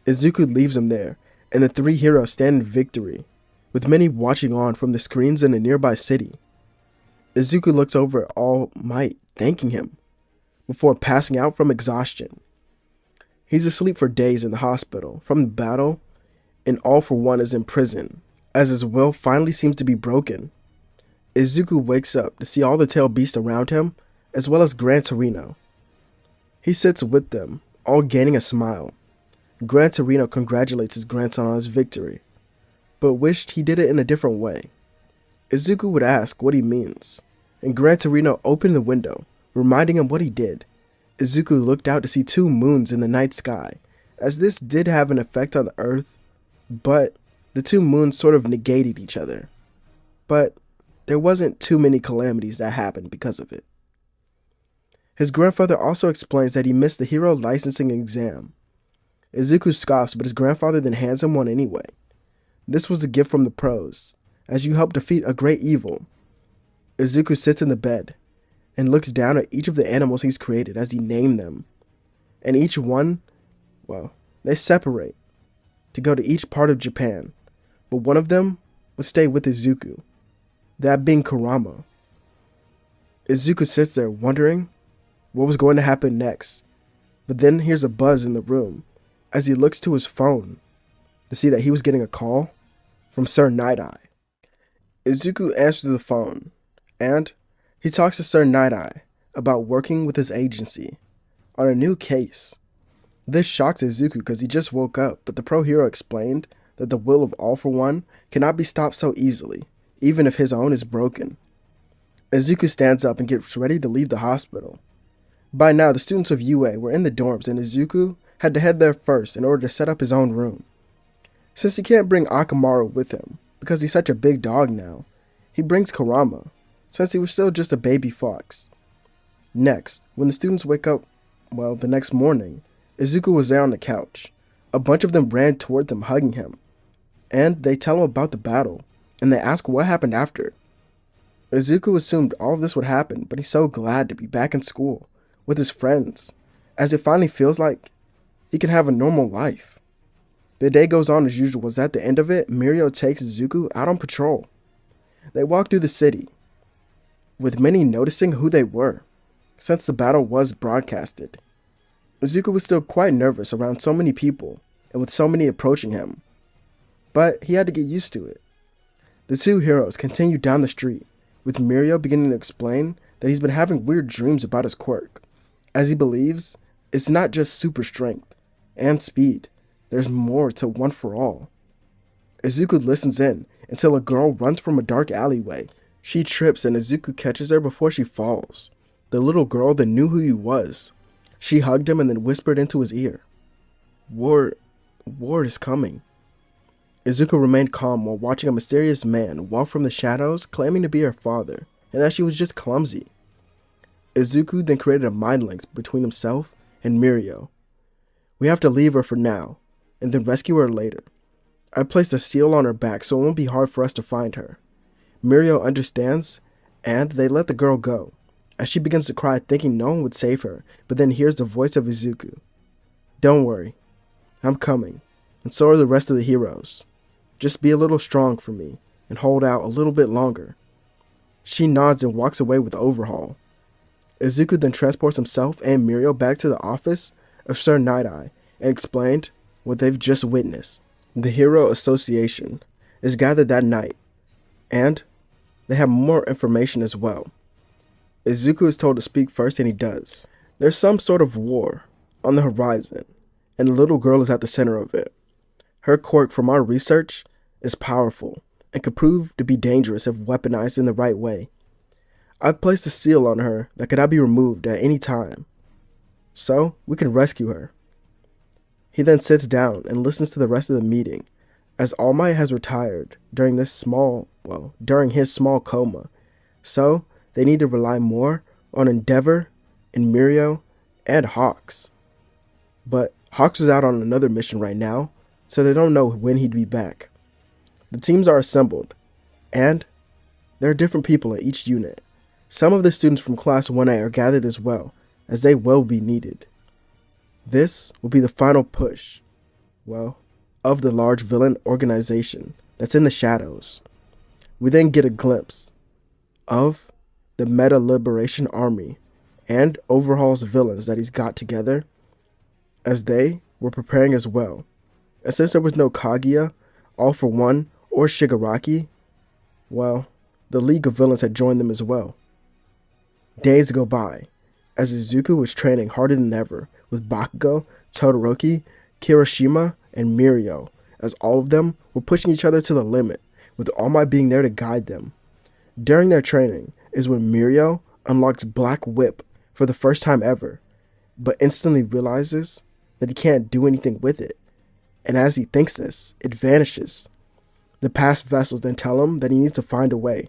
Izuku leaves him there, and the three heroes stand in victory, with many watching on from the screens in a nearby city. Izuku looks over at All Might, thanking him, before passing out from exhaustion. He's asleep for days in the hospital from the battle, and All for One is in prison, as his will finally seems to be broken. Izuku wakes up to see all the tail beasts around him, as well as Gran Torino. He sits with them, all gaining a smile. Gran Torino congratulates his grandson on his victory, but wished he did it in a different way. Izuku would ask what he means, and Gran Torino opened the window, reminding him what he did. Izuku looked out to see two moons in the night sky, as this did have an effect on the Earth, but the two moons sort of negated each other. But there wasn't too many calamities that happened because of it. His grandfather also explains that he missed the hero licensing exam. Izuku scoffs, but his grandfather then hands him one anyway. This was a gift from the pros, as you help defeat a great evil. Izuku sits in the bed and looks down at each of the animals he's created as he named them. And each one, well, they separate to go to each part of Japan, but one of them would stay with Izuku, that being Kurama. Izuku sits there wondering what was going to happen next, but then hears a buzz in the room as he looks to his phone to see that he was getting a call from Sir Night-Eye. Izuku answers the phone, and he talks to Sir Night-Eye about working with his agency on a new case. This shocks Izuku because he just woke up, but the pro hero explained that the will of All for One cannot be stopped so easily, even if his own is broken. Izuku stands up and gets ready to leave the hospital. By now, the students of UA were in the dorms, and Izuku had to head there first in order to set up his own room. Since he can't bring Akamaru with him, because he's such a big dog now, he brings Kurama, since he was still just a baby fox. Next, when the students wake up, the next morning, Izuku was there on the couch. A bunch of them ran towards him, hugging him, and they tell him about the battle, and they ask what happened after. Izuku assumed all of this would happen, but he's so glad to be back in school, with his friends, as it finally feels like he can have a normal life. The day goes on as usual, as at the end of it, Mirio takes Izuku out on patrol. They walk through the city, with many noticing who they were, since the battle was broadcasted. Izuku was still quite nervous around so many people, and with so many approaching him, but he had to get used to it. The two heroes continue down the street, with Mirio beginning to explain that he's been having weird dreams about his quirk, as he believes it's not just super strength and speed, there's more to One for All. Izuku listens in until a girl runs from a dark alleyway. She trips and Izuku catches her before she falls. The little girl that knew who he was. She hugged him and then whispered into his ear, War is coming." Izuku remained calm while watching a mysterious man walk from the shadows, claiming to be her father, and that she was just clumsy. Izuku then created a mind link between himself and Mirio. "We have to leave her for now, and then rescue her later. I placed a seal on her back so it won't be hard for us to find her." Mirio understands, and they let the girl go, as she begins to cry thinking no one would save her, but then hears the voice of Izuku. "Don't worry, I'm coming, and so are the rest of the heroes. Just be a little strong for me, and hold out a little bit longer." She nods and walks away with Overhaul. Izuku then transports himself and Mirio back to the office of Sir Night-Eye and explained what they've just witnessed. The Hero Association is gathered that night, And they have more information as well. Izuku is told to speak first and he does. There's some sort of war on the horizon, and the little girl is at the center of it. Her quirk, from our research, is powerful and could prove to be dangerous if weaponized in the right way. I've placed a seal on her that cannot be removed at any time, so we can rescue her. He then sits down and listens to the rest of the meeting, as All Might has retired during his small coma, so they need to rely more on Endeavor and Mirio and Hawks. But Hawks is out on another mission right now, so they don't know when he'd be back. The teams are assembled, and there are different people in each unit. Some of the students from Class 1A are gathered as well, as they will be needed. This will be the final push, of the large villain organization that's in the shadows. We then get a glimpse of the Meta Liberation Army and Overhaul's villains that he's got together, as they were preparing as well. And since there was no Kaguya, All for One, or Shigaraki, the League of Villains had joined them as well. Days go by, as Izuku was training harder than ever with Bakugo, Todoroki, Kirishima, and Mirio, as all of them were pushing each other to the limit, with All Might being there to guide them. During their training is when Mirio unlocks Black Whip for the first time ever, but instantly realizes that he can't do anything with it, and as he thinks this, it vanishes. The past vessels then tell him that he needs to find a way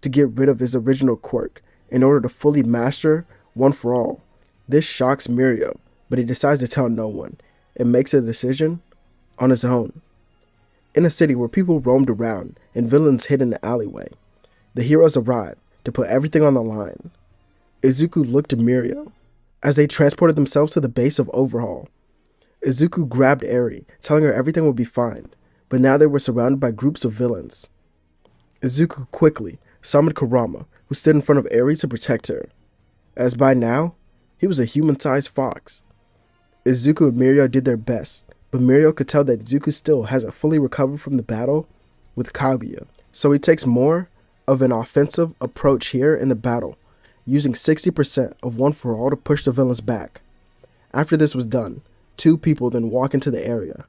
to get rid of his original quirk in order to fully master One for All. This shocks Mirio, but he decides to tell no one and makes a decision on his own. In a city where people roamed around and villains hid in the alleyway, the heroes arrived to put everything on the line. Izuku looked to Mirio as they transported themselves to the base of Overhaul. Izuku grabbed Eri, telling her everything would be fine, but now they were surrounded by groups of villains. Izuku quickly summoned Kurama, who stood in front of Eri to protect her, as by now, he was a human-sized fox. Izuku and Mirio did their best, but Mirio could tell that Izuku still hasn't fully recovered from the battle with Kaguya, so he takes more of an offensive approach here in the battle, using 60% of One for All to push the villains back. After this was done, two people then walk into the area.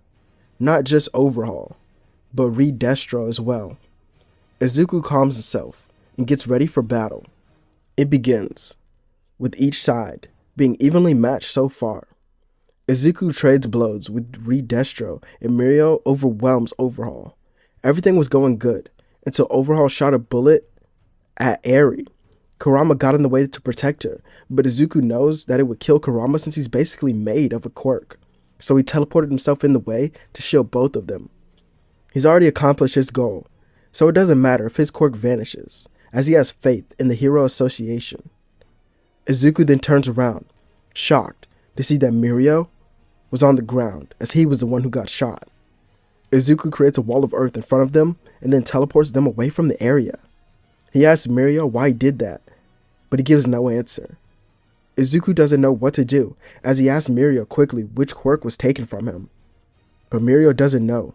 Not just Overhaul, but Reed Destro as well. Izuku calms himself and gets ready for battle. It begins, with each side being evenly matched so far. Izuku trades blows with Reed Destro and Mirio overwhelms Overhaul. Everything was going good until Overhaul shot a bullet at Eri. Kurama got in the way to protect her, but Izuku knows that it would kill Kurama since he's basically made of a quirk, so he teleported himself in the way to shield both of them. He's already accomplished his goal, so it doesn't matter if his quirk vanishes, as he has faith in the Hero Association. Izuku then turns around, shocked to see that Mirio was on the ground, as he was the one who got shot. Izuku creates a wall of earth in front of them and then teleports them away from the area. He asks Mirio why he did that, but he gives no answer. Izuku doesn't know what to do, as he asks Mirio quickly which quirk was taken from him. But Mirio doesn't know,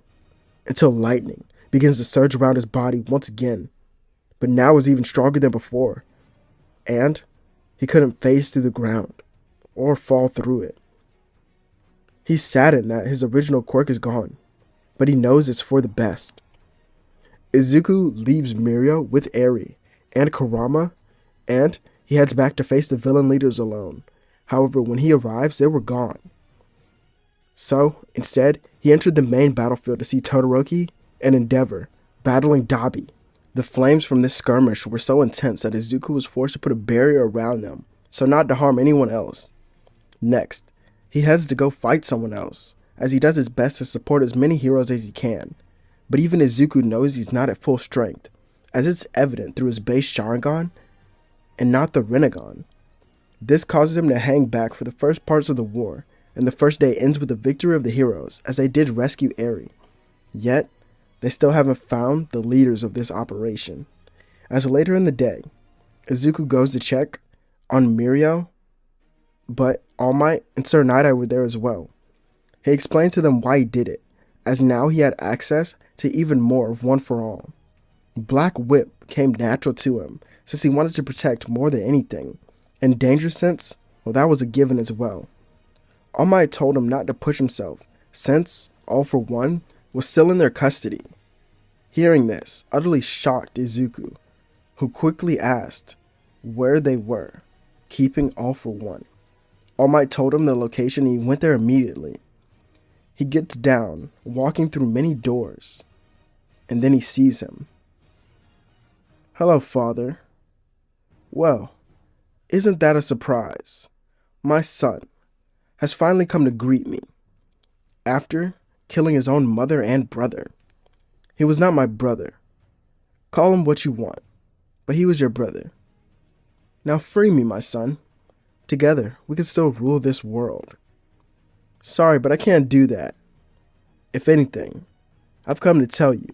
until lightning begins to surge around his body once again, but now is even stronger than before, and he couldn't phase through the ground, or fall through it. He's saddened that his original quirk is gone, but he knows it's for the best. Izuku leaves Mirio with Eri and Kurama, and he heads back to face the villain leaders alone. However, when he arrives, they were gone. So, instead, he entered the main battlefield to see Todoroki and Endeavor battling Dabi. The flames from this skirmish were so intense that Izuku was forced to put a barrier around them, so not to harm anyone else. Next, he heads to go fight someone else, as he does his best to support as many heroes as he can. But even Izuku knows he's not at full strength, as it's evident through his base Sharingan and not the Rinnegan. This causes him to hang back for the first parts of the war, and the first day ends with the victory of the heroes, as they did rescue Eri. Yet, they still haven't found the leaders of this operation. As later in the day, Izuku goes to check on Mirio, but All Might and Sir Night-Eye were there as well. He explained to them why he did it, as now he had access to even more of One for All. Black Whip came natural to him since he wanted to protect more than anything, and danger sense, well, that was a given as well. All Might told him not to push himself since All for One was still in their custody. Hearing this utterly shocked Izuku, who quickly asked where they were, keeping All for One. All Might told him the location and he went there immediately. He gets down, walking through many doors, and then he sees him. "Hello, father." "Well, isn't that a surprise? My son has finally come to greet me, after killing his own mother and brother. He was not my brother. Call him what you want, but he was your brother. Now free me, my son. Together, we can still rule this world." "Sorry, but I can't do that. If anything, I've come to tell you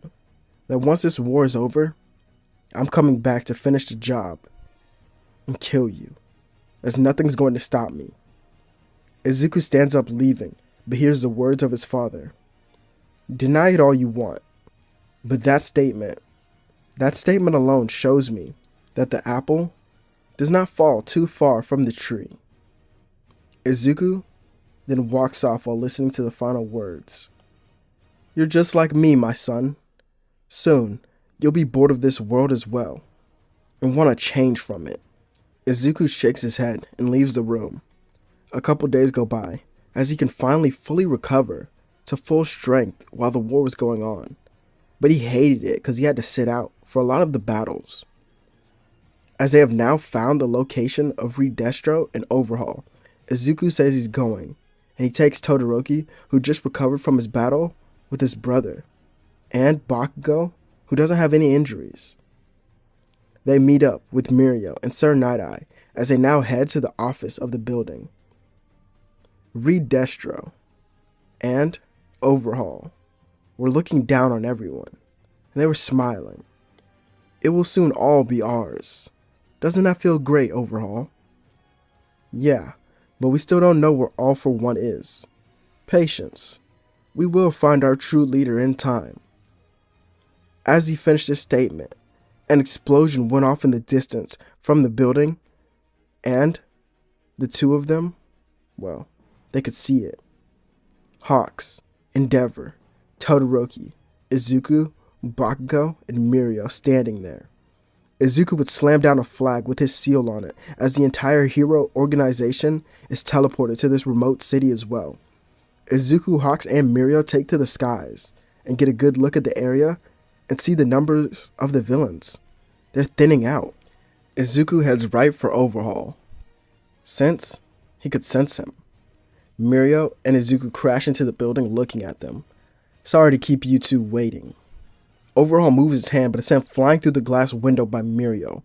that once this war is over, I'm coming back to finish the job and kill you, as nothing's going to stop me." Izuku stands up leaving, but hears the words of his father. "Deny it all you want, but that statement alone shows me that the apple does not fall too far from the tree." Izuku then walks off while listening to the final words. "You're just like me, my son. Soon, you'll be bored of this world as well, and want to change from it." Izuku shakes his head and leaves the room. A couple days go by, as he can finally fully recover to full strength while the war was going on. But he hated it because he had to sit out for a lot of the battles. As they have now found the location of Redestro and Overhaul, Izuku says he's going, and he takes Todoroki, who just recovered from his battle with his brother, and Bakugo, who doesn't have any injuries. They meet up with Mirio and Sir Night-Eye as they now head to the office of the building. Redestro and Overhaul were looking down on everyone, and they were smiling. "It will soon all be ours. Doesn't that feel great, Overhaul?" "Yeah, but we still don't know where All for One is. Patience. We will find our true leader in time." As he finished his statement, an explosion went off in the distance from the building, and the two of them, well, they could see it. Hawks, Endeavor, Todoroki, Izuku, Bakugo, and Mirio standing there. Izuku would slam down a flag with his seal on it as the entire hero organization is teleported to this remote city as well. Izuku, Hawks, and Mirio take to the skies and get a good look at the area and see the numbers of the villains. They're thinning out. Izuku heads right for Overhaul, since he could sense him. Mirio and Izuku crash into the building looking at them. "Sorry to keep you two waiting." Overhaul moves his hand, but is sent flying through the glass window by Mirio.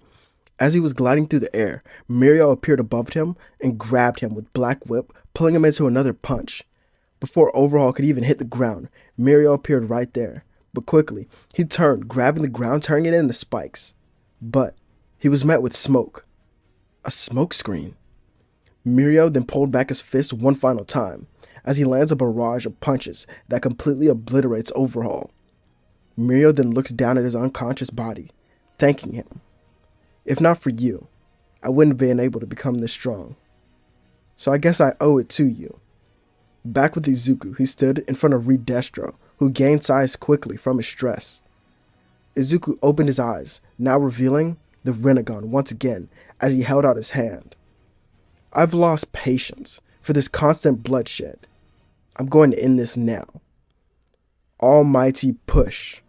As he was gliding through the air, Mirio appeared above him and grabbed him with Black Whip, pulling him into another punch. Before Overhaul could even hit the ground, Mirio appeared right there, but quickly he turned, grabbing the ground, turning it into spikes. But he was met with smoke. A smoke screen. Mirio then pulled back his fist one final time, as he lands a barrage of punches that completely obliterates Overhaul. Mirio then looks down at his unconscious body, thanking him. "If not for you, I wouldn't have been able to become this strong. So I guess I owe it to you." Back with Izuku, he stood in front of Redestro, who gained size quickly from his stress. Izuku opened his eyes, now revealing the Rinnegan once again as he held out his hand. "I've lost patience for this constant bloodshed. I'm going to end this now. Almighty push."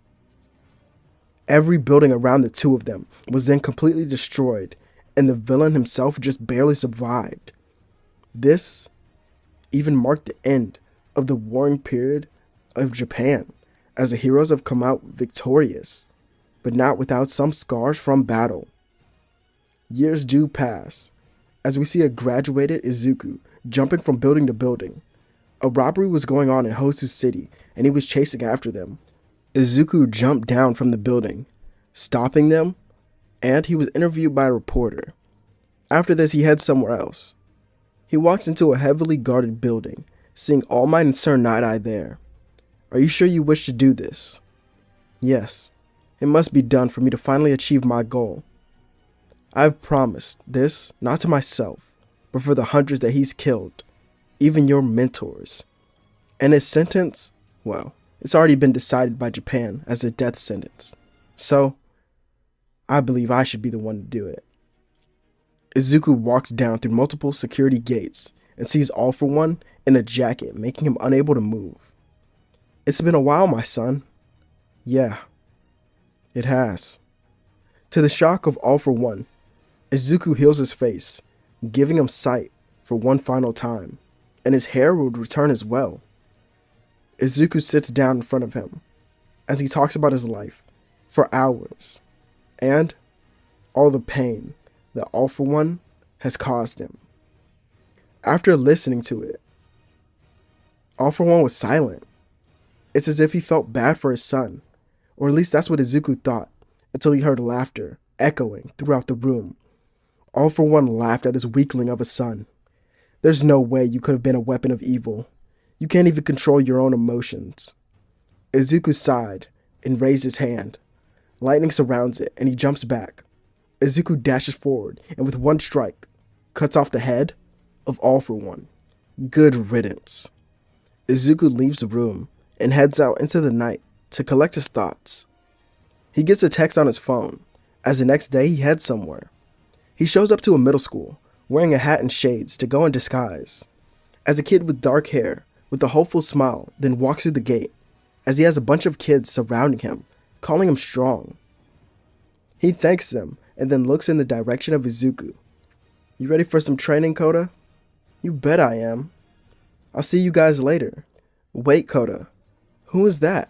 Every building around the two of them was then completely destroyed, and the villain himself just barely survived. This even marked the end of the warring period of Japan, as the heroes have come out victorious, but not without some scars from battle. Years do pass, as we see a graduated Izuku jumping from building to building. A robbery was going on in Hosu City, and he was chasing after them. Izuku jumped down from the building, stopping them, and he was interviewed by a reporter. After this, he heads somewhere else. He walks into a heavily guarded building, seeing All Might and Sir Night-Eye there. "Are you sure you wish to do this?" "Yes, It must be done for me to finally achieve my goal. I've promised this not to myself, but for the hundreds that he's killed, even your mentors. And his sentence, well, it's already been decided by Japan as a death sentence. So, I believe I should be the one to do it. Izuku walks down through multiple security gates and sees All For One in a jacket, making him unable to move. It's been a while, my son. Yeah, it has. To the shock of All For One, Izuku heals his face, giving him sight for one final time, and his hair would return as well. Izuku sits down in front of him as he talks about his life for hours and all the pain that All For One has caused him. After listening to it, All For One was silent. It's as if he felt bad for his son, or at least that's what Izuku thought, until he heard laughter echoing throughout the room. All For One laughed at his weakling of a son. There's no way you could have been a weapon of evil. You can't even control your own emotions. Izuku sighed and raised his hand. Lightning surrounds it, and he jumps back. Izuku dashes forward, and with one strike, cuts off the head of All For One. Good riddance. Izuku leaves the room and heads out into the night to collect his thoughts. He gets a text on his phone, as the next day he heads somewhere. He shows up to a middle school, wearing a hat and shades to go in disguise. As a kid with dark hair, with a hopeful smile, then walks through the gate, as he has a bunch of kids surrounding him, calling him strong. He thanks them, and then looks in the direction of Izuku. You ready for some training, Koda? You bet I am. I'll see you guys later. Wait, Koda. Who is that?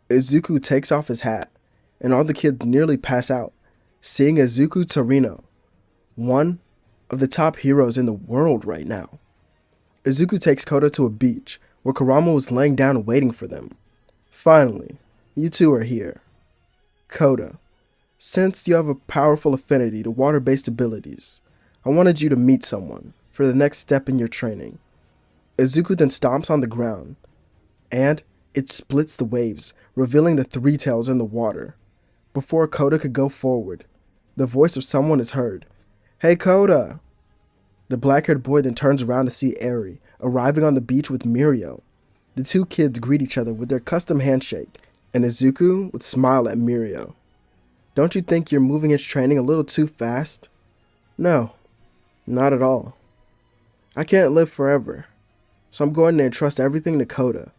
Izuku takes off his hat, and all the kids nearly pass out, seeing Izuku Torino, one of the top heroes in the world right now. Izuku takes Koda to a beach where Kurama was laying down waiting for them. Finally, you two are here. Koda, since you have a powerful affinity to water-based abilities, I wanted you to meet someone for the next step in your training. Izuku then stomps on the ground, and it splits the waves, revealing the three tails in the water. Before Koda could go forward, the voice of someone is heard. Hey, Koda! The black-haired boy then turns around to see Eri, arriving on the beach with Mirio. The two kids greet each other with their custom handshake, and Izuku would smile at Mirio. Don't you think you're moving his training a little too fast? No, not at all. I can't live forever, so I'm going to entrust everything to Koda.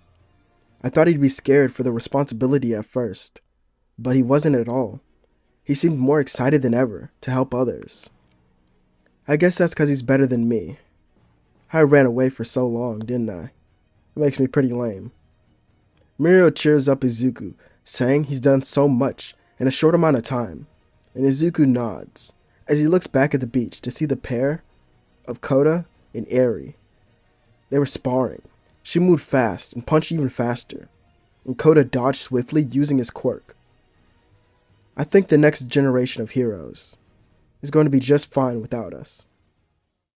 I thought he'd be scared for the responsibility at first, but he wasn't at all. He seemed more excited than ever to help others. I guess that's because he's better than me. I ran away for so long, didn't I? It makes me pretty lame. Mirio cheers up Izuku, saying he's done so much in a short amount of time, and Izuku nods as he looks back at the beach to see the pair of Koda and Eri. They were sparring. She moved fast and punched even faster, and Koda dodged swiftly using his quirk. I think the next generation of heroes is going to be just fine without us.